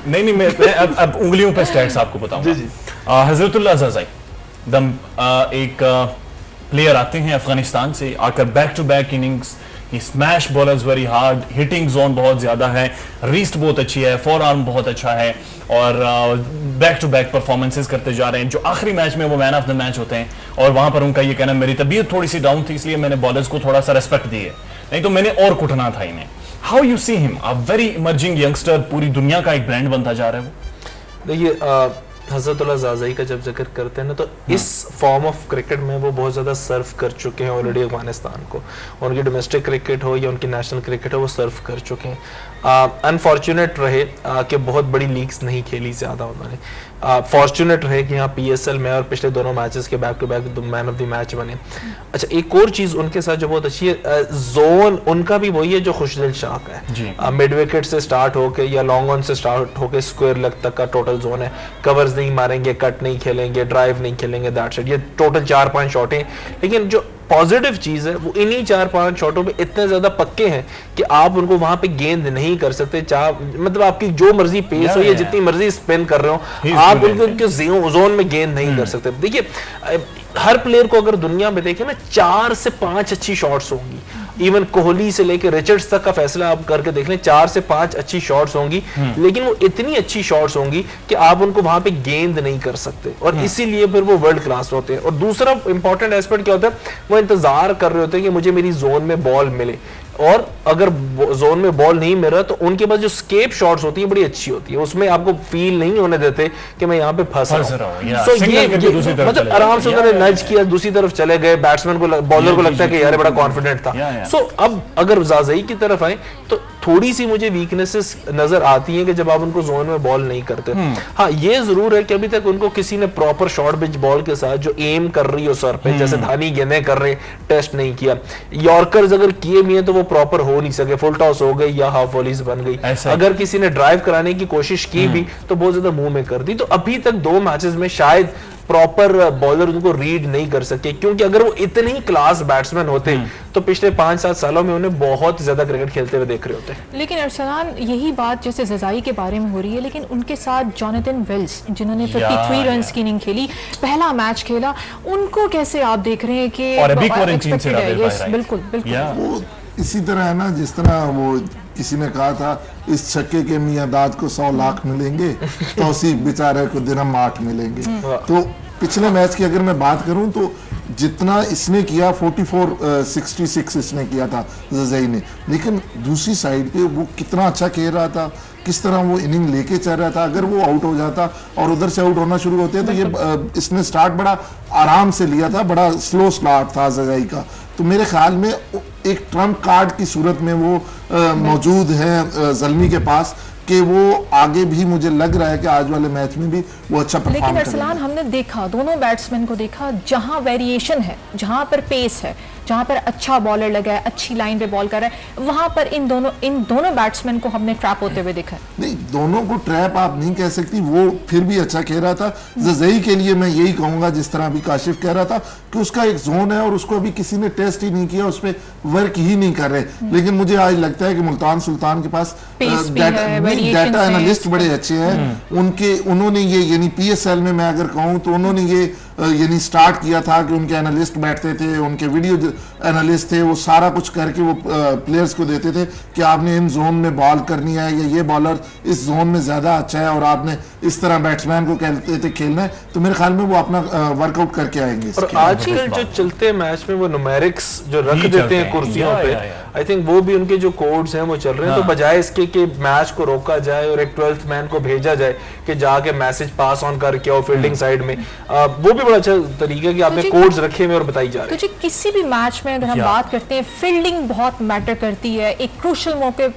नहीं मैं अब उंगलियों पे स्टैट्स आपको बताऊंगा। हजरतुल्लाह ज़ज़ाई एक प्लेयर आते हैं अफगानिस्तान से, आकर back to back innings, smash bowlers very hard, hitting zone बहुत ज्यादा है, रिस्ट बहुत अच्छी है, फोर आर्म बहुत अच्छा है, और बैक टू बैक परफॉर्मेंसेस करते जा रहे हैं, जो आखिरी मैच में वो मैन ऑफ द मैच होते हैं। और वहां पर उनका ये कहना, मेरी तबीयत थोड़ी सी डाउन थी इसलिए मैंने बॉलर्स को थोड़ा सा रेस्पेक्ट दी है, नहीं तो मैंने और कुटना था इन्हें। How you see him, a very emerging youngster, पूरी दुनिया का एक ब्रांड बनता जा रहा है वो। देखिए हज़रतुल्लाह ज़ाज़ाई का जब जिक्र करते हैं ना, तो इस फॉर्म ऑफ क्रिकेट में वो बहुत ज़्यादा सर्व कर चुके हैं ऑलरेडी अफगानिस्तान को। उनकी डोमेस्टिक क्रिकेट हो या उनकी नेशनल क्रिकेट हो, वो सर्व कर चुके हैं। अनफॉर्चुनेट रहे कि बहुत बड़ी लीग्स नहीं खेली ज़्यादा उन्होंने। फॉर्चुनेट रहे कि यहाँ PSL में और पिछले दोनों मैचेस के back to back man of the match बने। अच्छा, एक और चीज़ उनके साथ जो बहुत अच्छी है, जोन उनका भी वही है जो खुशदिल शाख है। मिड विकेट से स्टार्ट होके या लॉन्ग ऑन से स्टार्ट होके स्क्वायर लेग तक का टोटल जोन है। कवर्स नहीं मारेंगे, कट नहीं खेलेंगे, ड्राइव नहीं खेलेंगे, दैट्स इट। ये टोटल 4-5 शॉट हैं, लेकिन जो पॉजिटिव चीज है वो इन्हीं 4-5 शॉटों पे इतने ज्यादा पक्के हैं कि आप उनको वहां पे गेंद नहीं कर सकते। मतलब आपकी जो मर्जी पेस हो या जितनी मर्जी स्पिन कर रहे हो, आप उनके जोन में गेंद नहीं कर सकते। देखिए हर प्लेयर को अगर दुनिया में देखें ना, 4 से 5 अच्छी शॉट्स होंगी। इवन कोहली से लेकर रिचर्ड्स तक का फैसला आप करके देख लें, 4 से 5 अच्छी शॉट्स होंगी, लेकिन वो इतनी अच्छी शॉट्स होंगी कि आप उनको वहां पे गेंद नहीं कर सकते, और इसीलिए फिर वो वर्ल्ड क्लास होते हैं। और दूसरा इंपॉर्टेंट एस्पेक्ट क्या होता है, वो इंतजार कर रहे होते हैं कि मुझे मेरी जोन में बॉल मिले, और अगर जोन में बॉल नहीं मिल रहा तो उनके पास जो स्केप शॉट्स होती है बड़ी अच्छी होती है, उसमें आपको फील नहीं होने देते कि मैं यहाँ पे फंस रहा हूँ। सो ये मतलब आराम से उन्होंने नज किया, दूसरी तरफ चले गए, बैट्समैन को बॉलर को लगता है कि यार बड़ा कॉन्फिडेंट था। सो अब अगर ज़ाज़ई की तरफ आए तो थोड़ी सी मुझे वीकनेसेस नजर आती हैं कि जब आप उनको जोन में बॉल नहीं करते। हाँ ये जरूर है कि अभी तक उनको किसी ने प्रॉपर शॉर्ट पिच बॉल के साथ जो एम कर रही हो सर पे, जैसे धानी गेंदें कर रहे, टेस्ट नहीं किया। यॉर्कर्स अगर किए भी हैं तो वो प्रॉपर हो नहीं सके, फुल टॉस हो गई या हाफ वॉलीज बन गई। अगर किसी ने ड्राइव कराने की कोशिश की भी तो बहुत ज्यादा मुंह में कर दी। तो अभी तक 2 मैचेस में शायद प्रॉपर बॉलर उनको रीड नहीं कर सके, क्योंकि अगर वो इतने ही क्लास बैट्समैन होते तो पिछले 5-7 सालों में उन्हें बहुत ज्यादा क्रिकेट खेलते हुए देख रहे होते। लेकिन अरसलान यही बात जैसे ज़ज़ाई के बारे में हो रही है, लेकिन उनके साथ जोनाथन विल्स जिन्होंने 53 रन की इनिंग खेली, पहला मैच खेला, उनको कैसे आप देख रहे हैं कि बिल्कुल इसी तरह है ना जिस तरह वो किसी ने कहा था इस छक्के के मियादाद को 100 लाख मिलेंगे तो उसी बेचारे को दिरहम 8 मिलेंगे। तो पिछले मैच की अगर मैं बात करूं तो जितना इसने किया 44-66 इसने किया था ज़ज़ई ने, लेकिन दूसरी साइड पे वो कितना अच्छा खेल रहा था, किस तरह वो इनिंग लेके चल रहा था। अगर वो आउट हो जाता और उधर से आउट होना शुरू होते तो ये इसने स्टार्ट बड़ा आराम से लिया था, बड़ा स्लो स्टार्ट था ज़ज़ई का। तो मेरे ख्याल में एक ट्रम्प कार्ड की सूरत में वो मौजूद है ज़ल्मी के पास कि वो आगे भी मुझे लग रहा है कि आज वाले मैच में भी वो अच्छा परफॉर्म करेंगे। लेकिन अरसलान हमने देखा दोनों बैट्समैन को देखा, जहां वेरिएशन है, जहां पर पेस है, जहां पर अच्छा बॉलर लगा है, अच्छी लाइन पे बॉल कर रहा है, वहां पर इन दोनों बैट्समैन को हमने ट्रैप होते हुए देखा है। नहीं, दोनों को ट्रैप आप नहीं कह सकती, वो फिर भी अच्छा खेल रहा था। ज़ज़ई के लिए मैं यही कहूंगा जिस तरह अभी काशिफ कह रहा था कि उसका एक जोन है और उसको अभी किसी ने टेस्ट ही नहीं किया, उस पर वर्क ही नहीं कर रहे। लेकिन मुझे आज लगता है कि मुल्तान सुल्तान के पास डाटा एनालिस्ट बड़े अच्छे हैं। उन्होंने ये यानी PSL में मैं अगर कहूँ तो उन्होंने ये यानी स्टार्ट किया था कि उनके एनालिस्ट बैठते थे, उनके वीडियो एनालिस्ट थे, वो सारा कुछ करके वो प्लेयर्स को देते थे कि आपने इन जोन में बॉल करनी है या ये बॉलर इस जोन में ज्यादा अच्छा है और आपने इस तरह बैट्समैन को कहते थे खेलना है। तो मेरे ख्याल में वो अपना वर्कआउट करके आएंगे। और आजकल जो चलते मैच में वो न्यूमेरिक्स जो रख देते हैं कुर्सियों पे, आई थिंक वो भी उनके जो कोड्स हैं वो चल रहे हैं। तो बजाय इसके कि मैच को रोका जाए और एक 12th मैन को भेजा जाए कि जाके मैसेज पास ऑन करके और फील्डिंग साइड में, वो भी बड़ा अच्छा तरीका है कि आपने कोड्स रखे हुए और बताई जा रही है। तो किसी भी मैच में अगर हम बात करते हैं, फील्डिंग बहुत मैटर करती है। एक क्रूशल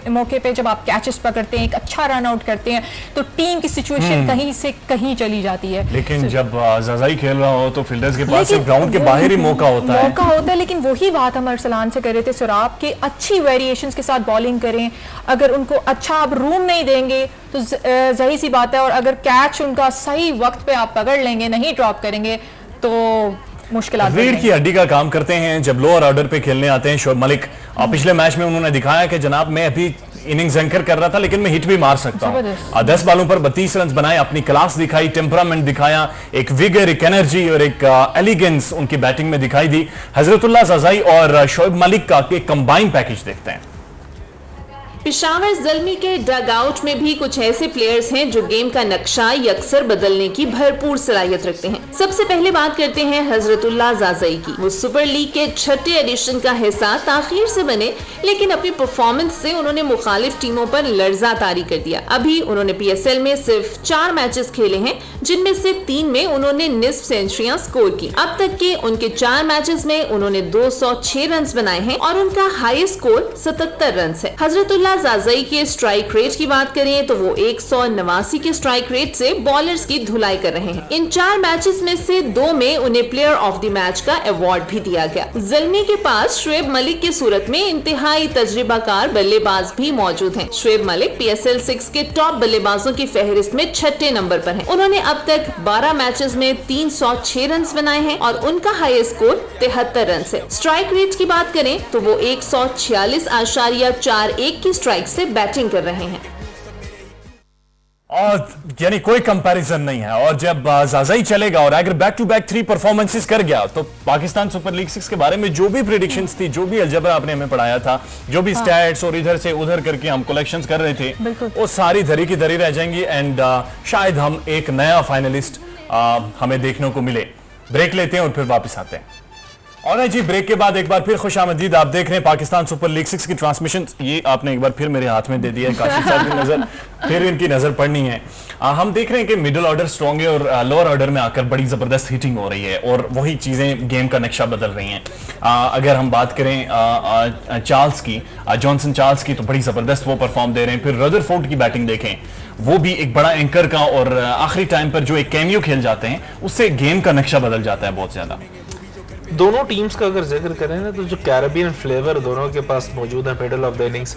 मौके पे जब आप कैचेस पकड़ते हैं, एक अच्छा रन आउट करते हैं, तो टीम की सिचुएशन कहीं से कहीं चली जाती है। लेकिन जब ज़ज़ई खेल रहा हो तो फील्डर्स के पास सिर्फ ग्राउंड के बाहर ही मौका होता है। लेकिन वही बात हम अरसलान से कर रहे थे सुराब के, अच्छी वेरिएशंस के साथ बॉलिंग करें, अगर उनको अच्छा आप रूम नहीं देंगे तो जाहिर सी बात है, और अगर कैच उनका सही वक्त पे आप पकड़ लेंगे, नहीं ड्रॉप करेंगे तो मुश्किलात रीढ़ की हड्डी का काम करते हैं जब लोअर ऑर्डर पे खेलने आते हैं शोएब मलिक। पिछले मैच में उन्होंने दिखाया कि जनाब मैं अभी इनिंग्स एंकर कर रहा था लेकिन मैं हिट भी मार सकता हूं। 10 बॉलों पर 32 रन बनाए, अपनी क्लास दिखाई, टेम्परामेंट दिखाया, एक विगर, एक एनर्जी और एक एलिगेंस उनकी बैटिंग में दिखाई दी। हजरतुल्लाह ज़ज़ई और शोएब मलिक का कंबाइन पैकेज देखते हैं। पेशावर ज़ल्मी के डग आउट में भी कुछ ऐसे प्लेयर्स हैं जो गेम का नक्शा यकसर बदलने की भरपूर सलाहियत रखते हैं। सबसे पहले बात करते हैं हजरतुल्लाह ज़ज़ई की। वो सुपर लीग के 6ठे एडिशन का हिस्सा ताखीर से बने, लेकिन अपनी परफॉर्मेंस से उन्होंने मुखालिफ टीमों पर लर्जा तारी कर दिया। अभी उन्होंने PSL में सिर्फ 4 मैचेस खेले हैं, जिनमें से 3 में उन्होंने निस्फ सेंचुरियां स्कोर की। अब तक के उनके 4 मैचेस में उन्होंने 206 रन बनाए हैं और उनका हाईएस्ट स्कोर 77 रन है। हजरतुल्लाह ज़ज़ई के स्ट्राइक रेट की बात करें तो वो 189 के स्ट्राइक रेट से बॉलर्स की धुलाई कर रहे हैं। इन 4 मैचेस में से 2 में उन्हें प्लेयर ऑफ द मैच का अवार्ड भी दिया गया। ज़ल्मी के पास शोएब मलिक की सूरत में इंतहाई तजुर्बाकार बल्लेबाज भी मौजूद हैं। शोएब मलिक PSL 6 के टॉप बल्लेबाजों की फहरिस्त में 6ठे नंबर पर हैं। उन्होंने अब तक 12 मैचेस में 306 रन बनाए हैं और उनका हाईएस्ट स्कोर 73 रन है। स्ट्राइक रेट की बात करें तो वो 146.41 की स्ट्राइक से बैटिंग कर रहे हैं और यानी कोई कंपैरिजन नहीं है। और जब ज़ज़ई चलेगा और अगर बैक टू बैक 3 परफॉर्मेंसेस कर गया तो पाकिस्तान सुपर लीग 6 के बारे में जो भी प्रेडिक्शंस थी, जो भी अलजबरा आपने हमें पढ़ाया था, जो भी स्टैट्स और इधर से उधर करके हम कलेक्शंस कर रहे थे, वो सारी धरी की धरी रह जाएंगी एंड शायद हम एक नया फाइनलिस्ट हमें देखने को मिले। ब्रेक लेते हैं और फिर वापस आते हैं। और जी ब्रेक के बाद एक बार फिर खुशामदीद। आप देख रहे हैं पाकिस्तान सुपर लीग 6 की ट्रांसमिशन। ये आपने एक बार फिर मेरे हाथ में दे दिया है, काफी सारी नजर फिर इनकी नजर पड़नी है। हम देख रहे हैं कि मिडिल ऑर्डर स्ट्रॉन्ग है और लोअर ऑर्डर में आकर बड़ी जबरदस्त हिटिंग हो रही है और वही चीजें गेम का नक्शा बदल रही हैं। अगर हम बात करें चार्ल्स की, जॉनसन चार्ल्स की, तो बड़ी जबरदस्त वो परफॉर्म दे रहे हैं। फिर रदरफोर्ड की बैटिंग देखें, वो भी एक बड़ा एंकर का और आखिरी टाइम पर जो एक कैमियो खेल जाते हैं उससे गेम का नक्शा बदल जाता है बहुत ज्यादा। दोनों टीम्स का अगर जिक्र करें ना तो जो कैरेबियन फ्लेवर दोनों के पास मौजूद है मिडल ऑफ द इनिंग्स,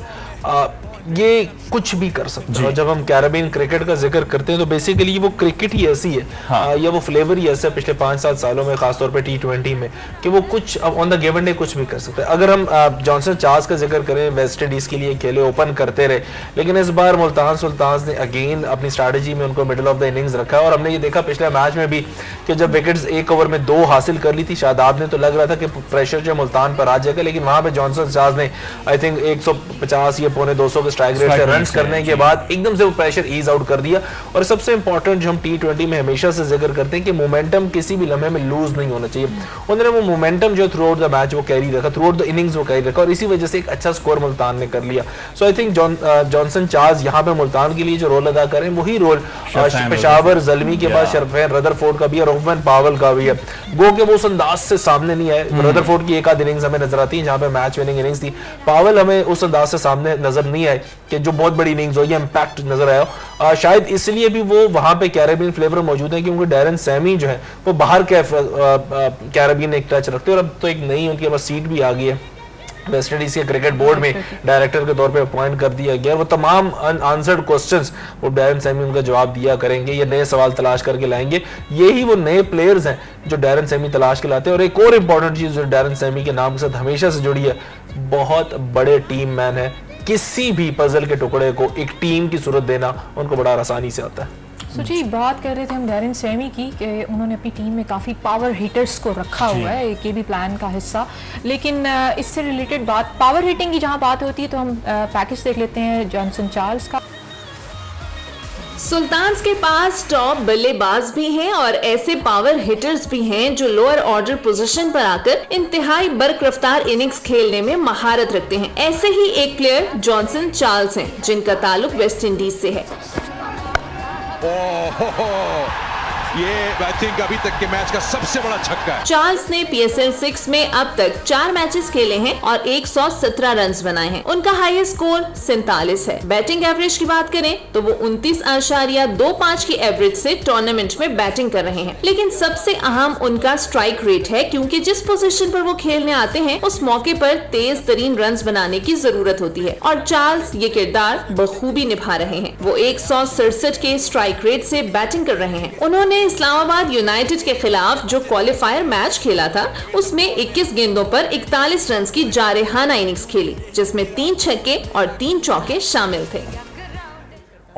ये कुछ भी कर सकते हैं। जब हम कैरेबियन क्रिकेट का जिक्र करते हैं तो बेसिकली वो क्रिकेट ही ऐसी है या वो फ्लेवर ही ऐसा है पिछले 5-7 सालों में, खासतौर पे T20 में, कि वो कुछ ऑन द गिवन डे कुछ भी कर सकते हैं। अगर हम जॉनसन चार्ल्स का जिक्र करें, वेस्ट इंडीज के लिए खेले, ओपन करते रहे, लेकिन इस बार मुल्तान सुल्तान ने अगेन अपनी स्ट्रैटेजी में उनको मिडल ऑफ द इनिंग्स रखा है। और हमने ये देखा पिछले मैच में भी कि जब विकेट्स एक ओवर में 2 हासिल कर ली थी शादाब ने, तो लग रहा था कि प्रेशर जो मुल्तान पर आ जाएगा, लेकिन वहां पे जॉनसन चार्ल्स ने आई थिंक 150 या पौने 200 के स्ट्राइक रेट से रन करने के बाद एकदम से वो प्रेशर ईज आउट कर दिया। और सबसे इंपॉर्टेंट जो हम T20 में हमेशा से जिक्र करते हैं कि मोमेंटम किसी भी लम्हे में लूज नहीं होना चाहिए। उन्होंने वो मोमेंटम जो थ्रू आउट द मैच वो कैरी रखा, थ्रू आउट द इनिंग्स वो कैरी रखा, और इसी वजह से एक अच्छा स्कोर मुल्तान ने कर लिया। सो आई थिंक जॉनसन चार्ल्स यहाँ पे मुल्तान के लिए जो रोल अदा करें वही रोल पेशावर ज़ल्मी के पास शरफैन रदरफोर्ड का भी है और ओफमैन पावेल का भी है। गो के वो उस अंदाज से सामने नहीं आए। रदरफोर्ड की एक आध इनिंग्स हमें नजर आती है जहाँ पे मैच विनिंग इनिंग्स थी, पावेल हमें उस अंदाज से सामने नजर नहीं आए कि जो बहुत बड़ी इनिंग्स हो या इंपैक्ट नजर आया। शायद इसलिए भी वो वहां पे कैरेबियन फ्लेवर मौजूद है क्योंकि डैरन सैमी जो है वो बाहर कैरेबियन एक टच रखते हैं। और अब तो एक नई उनके पास सीट भी आ गई है, वेस्ट इंडीज के क्रिकेट बोर्ड में डायरेक्टर के तौर पे अपॉइंट कर दिया गया। वो तमाम अनआंसर्ड क्वेश्चंस वो डैरन सैमी उनका जवाब दिया करेंगे, ये नए सवाल तलाश करके लाएंगे। यही वो नए प्लेयर्स हैं जो डैरन सैमी तलाश के लाते हैं। और एक और इम्पॉर्टेंट चीज जो डैरन सैमी के नाम के साथ हमेशा से जुड़ी है, बहुत बड़े टीम मैन है। किसी भी पजल के टुकड़े को एक टीम की सूरत देना उनको बड़ा आसानी से आता है। जी बात कर रहे थे हम डैरन सैमी की कि उन्होंने अपनी टीम में काफ़ी पावर हिटर्स को रखा हुआ है, एक ये भी प्लान का हिस्सा। लेकिन इससे रिलेटेड बात, पावर हिटिंग की जहां बात होती है तो हम पैकेज देख लेते हैं जॉनसन चार्ल्स का। सुल्तान के पास टॉप बल्लेबाज भी हैं और ऐसे पावर हिटर्स भी हैं जो लोअर ऑर्डर पोजीशन पर आकर इंतहाई बर्क रफ्तार इनिंग्स खेलने में महारत रखते हैं। ऐसे ही एक प्लेयर जॉनसन चार्ल्स हैं जिनका ताल्लुक वेस्ट इंडीज से है। ये आई थिंक अभी तक के मैच का सबसे बड़ा छक्का है। चार्ल्स ने PSL 6 में अब तक 4 मैचेस खेले हैं और 117 रन बनाए हैं। उनका हाईएस्ट स्कोर 47 है। बैटिंग एवरेज की बात करें तो वो 29.25 की एवरेज से टूर्नामेंट में बैटिंग कर रहे हैं। लेकिन सबसे अहम उनका स्ट्राइक रेट है, क्योंकि जिस पोजीशन पर वो खेलने आते हैं उस मौके पर तेज तरीन रन बनाने की जरूरत होती है और चार्ल्स ये किरदार बखूबी निभा रहे हैं। वो 167 के स्ट्राइक रेट से बैटिंग कर रहे हैं। उन्होंने इस्लामाबाद यूनाइटेड के खिलाफ जो क्वालिफायर मैच खेला था उसमें 21 गेंदों पर 41 रन की जारहाना इनिंग्स खेली, जिसमें 3 छक्के और 3 चौके शामिल थे।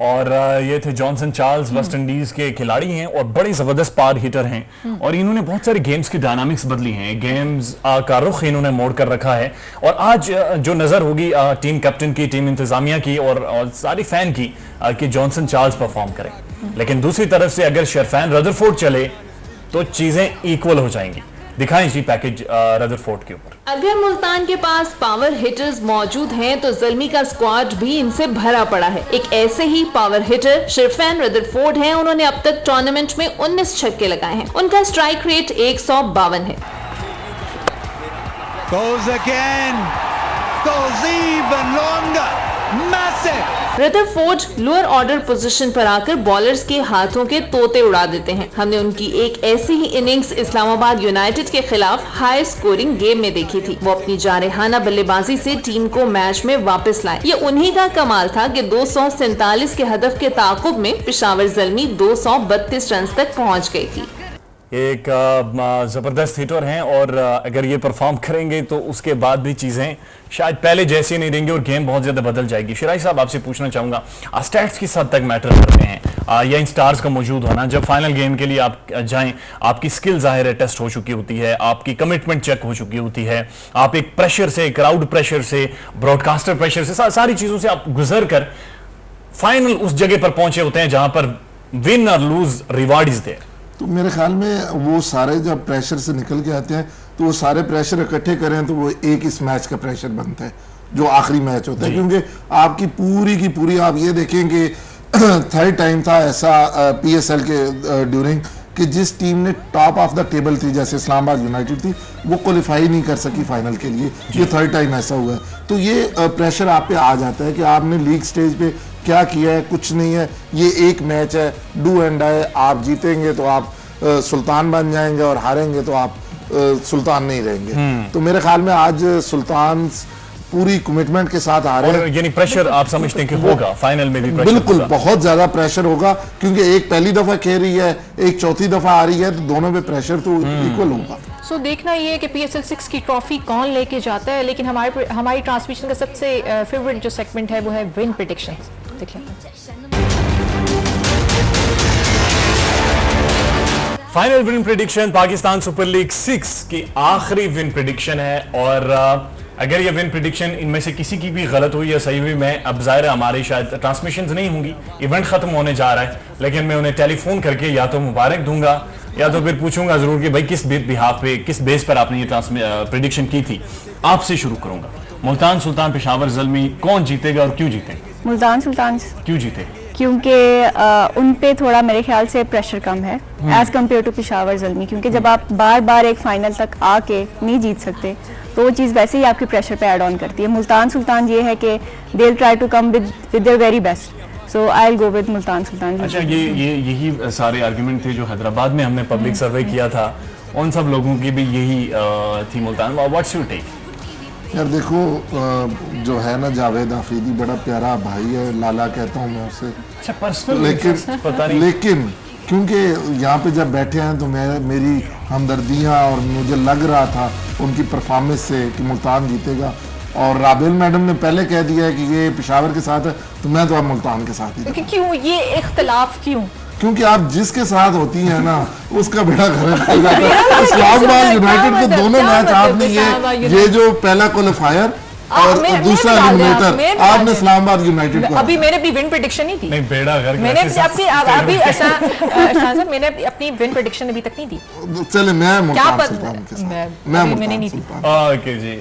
और ये थे जॉनसन चार्ल्स, वेस्ट इंडीज के खिलाड़ी हैं और बड़े जबरदस्त पावर हिटर हैं और इन्होंने बहुत सारे गेम्स की डायनामिक्स बदली हैं, गेम्स का रुख इन्होंने मोड़ कर रखा है। और आज जो नजर होगी टीम कैप्टन की, टीम इंतजामिया की और सारी फैन की कि जॉनसन चार्ल्स परफॉर्म करें, लेकिन दूसरी तरफ से अगर शरफैन रदरफोर्ड चले तो चीजें इक्वल हो जाएंगी। दिखाएं जी पैकेज रदरफोर्ड के ऊपर। अगर मुल्तान के पास पावर हिटर्स मौजूद हैं तो ज़ल्मी का स्क्वाड भी इनसे भरा पड़ा है। एक ऐसे ही पावर हिटर शरफैन रदरफोर्ड हैं। उन्होंने अब तक टूर्नामेंट में 19 छक्के लगाए हैं। उनका स्ट्राइक रेट 152 है। Goes again. Goes even longer. Massive. Rutherford lower order position पर आकर बॉलर्स के हाथों के तोते उड़ा देते हैं। हमने उनकी एक ऐसी ही इनिंग्स इस्लामाबाद यूनाइटेड के खिलाफ हाई स्कोरिंग गेम में देखी थी। वो अपनी जारहाना बल्लेबाजी से टीम को मैच में वापस लाए। ये उन्हीं का कमाल था कि 247 के हदफ के ताकुब में पेशावर ज़ल्मी 232 रन तक पहुंच गई थी। एक जबरदस्त हिटर हैं और अगर ये परफॉर्म करेंगे तो उसके बाद भी चीजें शायद पहले जैसी नहीं रहेंगी और गेम बहुत ज्यादा बदल जाएगी। शिराई साहब आपसे पूछना चाहूंगा, स्टैट्स किस हद तक मैटर करते हैं या इन स्टार्स का मौजूद होना? जब फाइनल गेम के लिए आप जाएं, आपकी स्किल जाहिर है टेस्ट हो चुकी होती है, आपकी कमिटमेंट चेक हो चुकी होती है, आप एक प्रेशर से, क्राउड प्रेशर से, ब्रॉडकास्टर प्रेशर से, सारी चीजों से आप गुजर कर फाइनल उस जगह पर पहुंचे होते हैं जहां पर विन और लूज रिवार्ड इज देयर। तो मेरे ख्याल में वो सारे जब प्रेशर से निकल के आते हैं तो वो सारे प्रेशर इकट्ठे करें तो वो एक इस मैच का प्रेशर बनता है जो आखिरी मैच होता है, क्योंकि आपकी पूरी की पूरी आप ये देखेंगे थर्ड टाइम था ऐसा PSL के ड्यूरिंग कि जिस टीम ने टॉप ऑफ द टेबल थी, जैसे इस्लामाबाद यूनाइटेड थी, वो क्वालिफाई नहीं कर सकी फाइनल के लिए। ये थर्ड टाइम ऐसा हुआ है। तो ये प्रेशर आप पे आ जाता है कि आपने लीग स्टेज पे क्या किया है, कुछ नहीं है, ये एक मैच है, डू एंड डाई। आप जीतेंगे तो आप सुल्तान बन जाएंगे और हारेंगे तो आप सुल्तान नहीं रहेंगे। तो मेरे ख्याल में आज सुल्तान पूरी कमिटमेंट के साथ आ रहे हैं। यानी प्रेशर आप समझते हैं कि होगा फाइनल में भी? प्रेशर बिल्कुल, बहुत ज्यादा प्रेशर होगा, क्योंकि एक पहली दफा खेल रही है, एक चौथी दफा आ रही है, तो दोनों पे प्रेशर तो इक्वल होगा। सो देखना ये है कि PSL 6 की ट्रॉफी कौन लेके जाता है। लेकिन हमारी ट्रांसमिशन का सबसे फेवरेट जो सेगमेंट है वो है विन प्रेडिक्शंस। देख लेते हैं final win prediction. Pakistan Super League 6 की आखिरी विन प्रेडिक्शन है, और अगर ये विन प्रेडिक्शन इनमें से किसी की भी गलत हुई या सही हुई, मैं अब ज़ाहिर हमारी शायद ट्रांसमिशंस नहीं होंगी, इवेंट खत्म होने जा रहा है, लेकिन मैं उन्हें टेलीफोन करके या तो मुबारक दूंगा या तो फिर पूछूंगा जरूर कि भाई किस बिहाफ पे, किस बेस पर आपने ये प्रेडिक्शन की थी। आपसे शुरू करूंगा, मुल्तान सुल्तान पेशावर ज़ल्मी कौन जीतेगा और क्यों जीतेगा? मुल्तान सुल्तान। क्यों जीते? क्योंकि उन पे थोड़ा मेरे ख्याल से प्रेशर कम है as compared to Peshawar Zalmi, क्योंकि जब आप बार बार एक फाइनल तक आके नहीं जीत सकते तो वो चीज़ वैसे ही आपकी प्रेशर पे ऐड ऑन करती है। मुल्तान सुल्तान ये है कि they will try to come with their very best, so I will go with Multan Sultan. अच्छा, यही सारे आर्गुमेंट थे जो हैदराबाद में हमने पब्लिक सर्वे किया था, उन सब लोगों की भी यही थी मुल्तान। What's your take? यार देखो, जो है ना जावेद आफरीदी बड़ा प्यारा भाई है, लाला कहता हूँ मैं उसे। अच्छा, पर्सनल पता नहीं, लेकिन क्योंकि यहाँ पे जब बैठे हैं तो मेरी हमदर्दियाँ और मुझे लग रहा था उनकी परफॉर्मेंस से कि मुल्तान जीतेगा, और राबेल मैडम ने पहले कह दिया है कि ये पेशावर के साथ है, तो मैं तो अब मुल्तान के साथ ही। क्यों ये इख्तलाफ क्यों? क्योंकि आप जिसके साथ होती हैं ना उसका बेड़ा घर फैल जाता है। इस्लामाबाद यूनाइटेड के दोनों मैच आपने ये जो पहला क्वालिफायर और दूसरा एलिमिनेटर आपने इस्लामाबाद यूनाइटेड को, अभी मैंने अपनी विन प्रेडिक्शन नहीं दी। नहीं, बेड़ा घर मैंने अपनी विन प्रेडिक्शन अभी तक नहीं दी। चले मैं मैंने नहीं दी। ओके जी,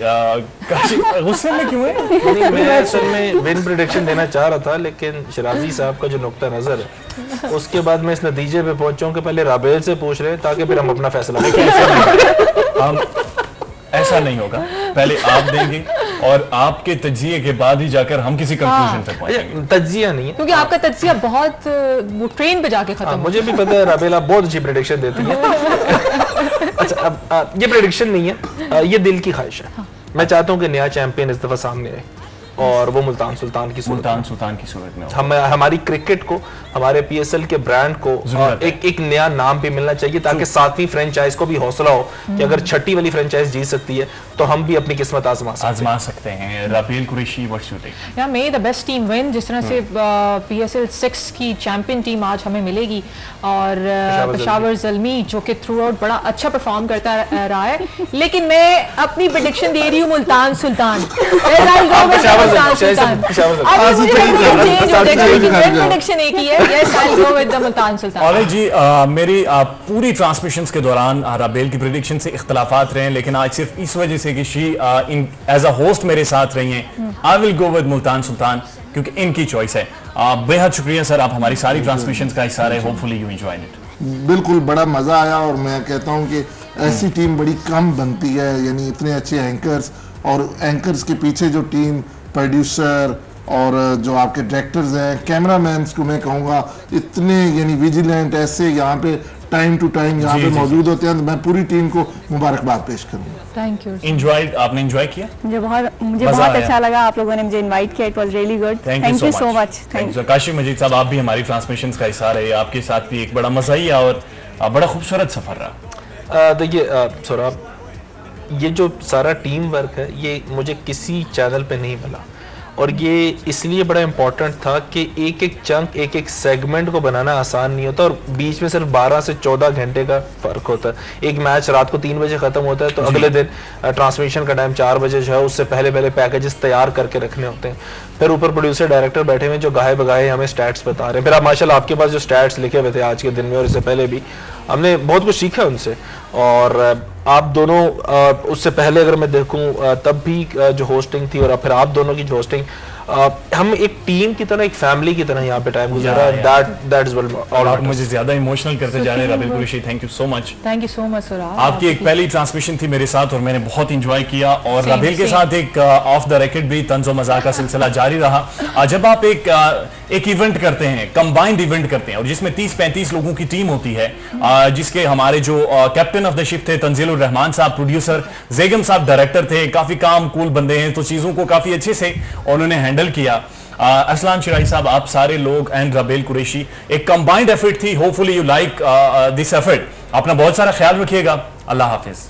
गुस्से में क्यों है? मैं असल में विन प्रेडिक्शन देना चाह रहा था, लेकिन शराजी साहब का जो नुक्ता नजर है उसके बाद मैं इस नतीजे पे पहुंचा हूं कि पहले राबेल से पूछ रहे हैं ताकि फिर हम अपना फैसला करें। ऐसा नहीं होगा, पहले आप देंगे और आपके तज्जिए के बाद ही जाकर हम किसी कंक्लूजन तक पहुंचेंगे। तज्जिया नहीं है, क्योंकि आपका तज्जिया बहुत वो ट्रेन पे जाके खत्म। मुझे भी पता है राबेल आप बहुत अच्छी प्रेडिक्शन देती है। अच्छा, अब ये प्रेडिक्शन नहीं है, ये दिल की ख्वाहिश है। मैं चाहता हूँ कि नया चैंपियन इस दफा सामने आए, और वो मुल्तान सुल्तान की सूरत में हमारी क्रिकेट को, हमारे PSL के ब्रांड को एक नया नाम भी मिलना चाहिए, ताकि 7वीं फ्रेंचाइज को भी हौसला हो कि अगर 6ठी वाली फ्रेंचाइज जीत सकती है तो हम भी अपनी किस्मत आजमा सकते हैं। Rabel Qureshi, what's your take? या मे द बेस्ट टीम विन, जिस तरह से PSL 6 की चैंपियन टीम आज हमें मिलेगी, और पेशावर ज़ल्मी जो कि थ्रू आउट बड़ा अच्छा परफॉर्म करता रहा है, लेकिन मैं अपनी प्रेडिक्शन दे रही हूँ मुल्तान सुल्तान। जी, मेरी पूरी ट्रांसमिशंस के दौरान राबेल की प्रेडिक्शन से इख्तलाफात रहे हैं, लेकिन आज सिर्फ इस वजह से कि शी एज अ होस्ट मेरे साथ रही हैं, I will go with Multan Sultan, क्योंकि इनकी चॉइस है। बेहद शुक्रिया सर, आप हमारी सारी ट्रांसमिशंस का हिस्सा रहे। Hopefully you enjoyed it. बिल्कुल, बड़ा मजा आया, और मैं कहता हूँ कि ऐसी टीम बड़ी कम बनती है, यानी इतने अच्छे एंकर्स, और एंकर्स के पीछे जो टीम, प्रोड्यूसर और जो आपके डायरेक्टर्स हैं, कैमरामैन को मैं कहूँगा इतने यानी विजिलेंट ऐसे यहाँ पे टाइम टू टाइम यहाँ पे मौजूद होते हैं, तो मैं पूरी टीम को मुबारकबाद पेश करूँगा। Thank you. एंजॉयड, आपने एंजॉय किया? मुझे बहुत अच्छा लगा, आप लोगों ने मुझे इनवाइट किया, it was really good. Thank you so much. Thank you. Kashif Majeed sahab, आप भी हमारी ट्रांसमिशंस का हिस्सा रहे, आपके साथ भी एक बड़ा मज़ाहिया और बड़ा खूबसूरत सफर रहा। देखिए सौरभ, ये जो सारा टीम वर्क है ये मुझे किसी चैनल पे नहीं मिला, और ये इसलिए बड़ा इम्पोर्टेंट था कि एक एक चंक, एक एक सेगमेंट को बनाना आसान नहीं होता, और बीच में सिर्फ 12 से 14 घंटे का फ़र्क होता है। एक मैच रात को 3 बजे ख़त्म होता है, तो अगले दिन ट्रांसमिशन का टाइम 4 बजे जो है, उससे पहले पैकेजेस तैयार करके रखने होते हैं। फिर ऊपर प्रोड्यूसर डायरेक्टर बैठे हुए जो गाहे बगाहे हमें स्टैट्स बता रहे हैं। फिर आप माशाल्लाह आपके पास जो स्टैट्स लिखे हुए थे आज के दिन में और इससे पहले भी, हमने बहुत कुछ सीखा उनसे। और आप दोनों उससे पहले अगर मैं देखूं तब भी जो होस्टिंग थी और फिर आप दोनों की जो होस्टिंग, हम एक टीम की तरह, एक फैमिली की तरह यहाँ पे टाइम गुजारा। That is well. और आप मुझे ज्यादा इमोशनल करते जा रहे हैं Rabel Qureshi, thank you so much. Thank you so much sir. आपकी एक पहली ट्रांसमिशन थी मेरे साथ और मैंने बहुत इंजॉय किया, और राबेल के साथ एक ऑफ द रिकॉर्ड भी तंज़ो मज़ाक का सिलसिला जारी रहा। जब आप एक इवेंट करते हैं, कंबाइंड इवेंट करते हैं, और जिसमें 30-35 लोगों की टीम होती है, जिसके हमारे जो कैप्टन ऑफ द शिप थे तंजीलुर रहमान साहब, प्रोड्यूसर ज़ेगम साहब डायरेक्टर थे, काफी काम कूल बंदे हैं, तो चीजों को काफी अच्छे से उन्होंने हैंडल किया। असलान शिराई साहब, आप सारे लोग एंड राबेल कुरैशी, एक कंबाइंड एफर्ट थी। Hopefully you like this effort. अपना बहुत सारा ख्याल रखिएगा। अल्लाह हाफिज।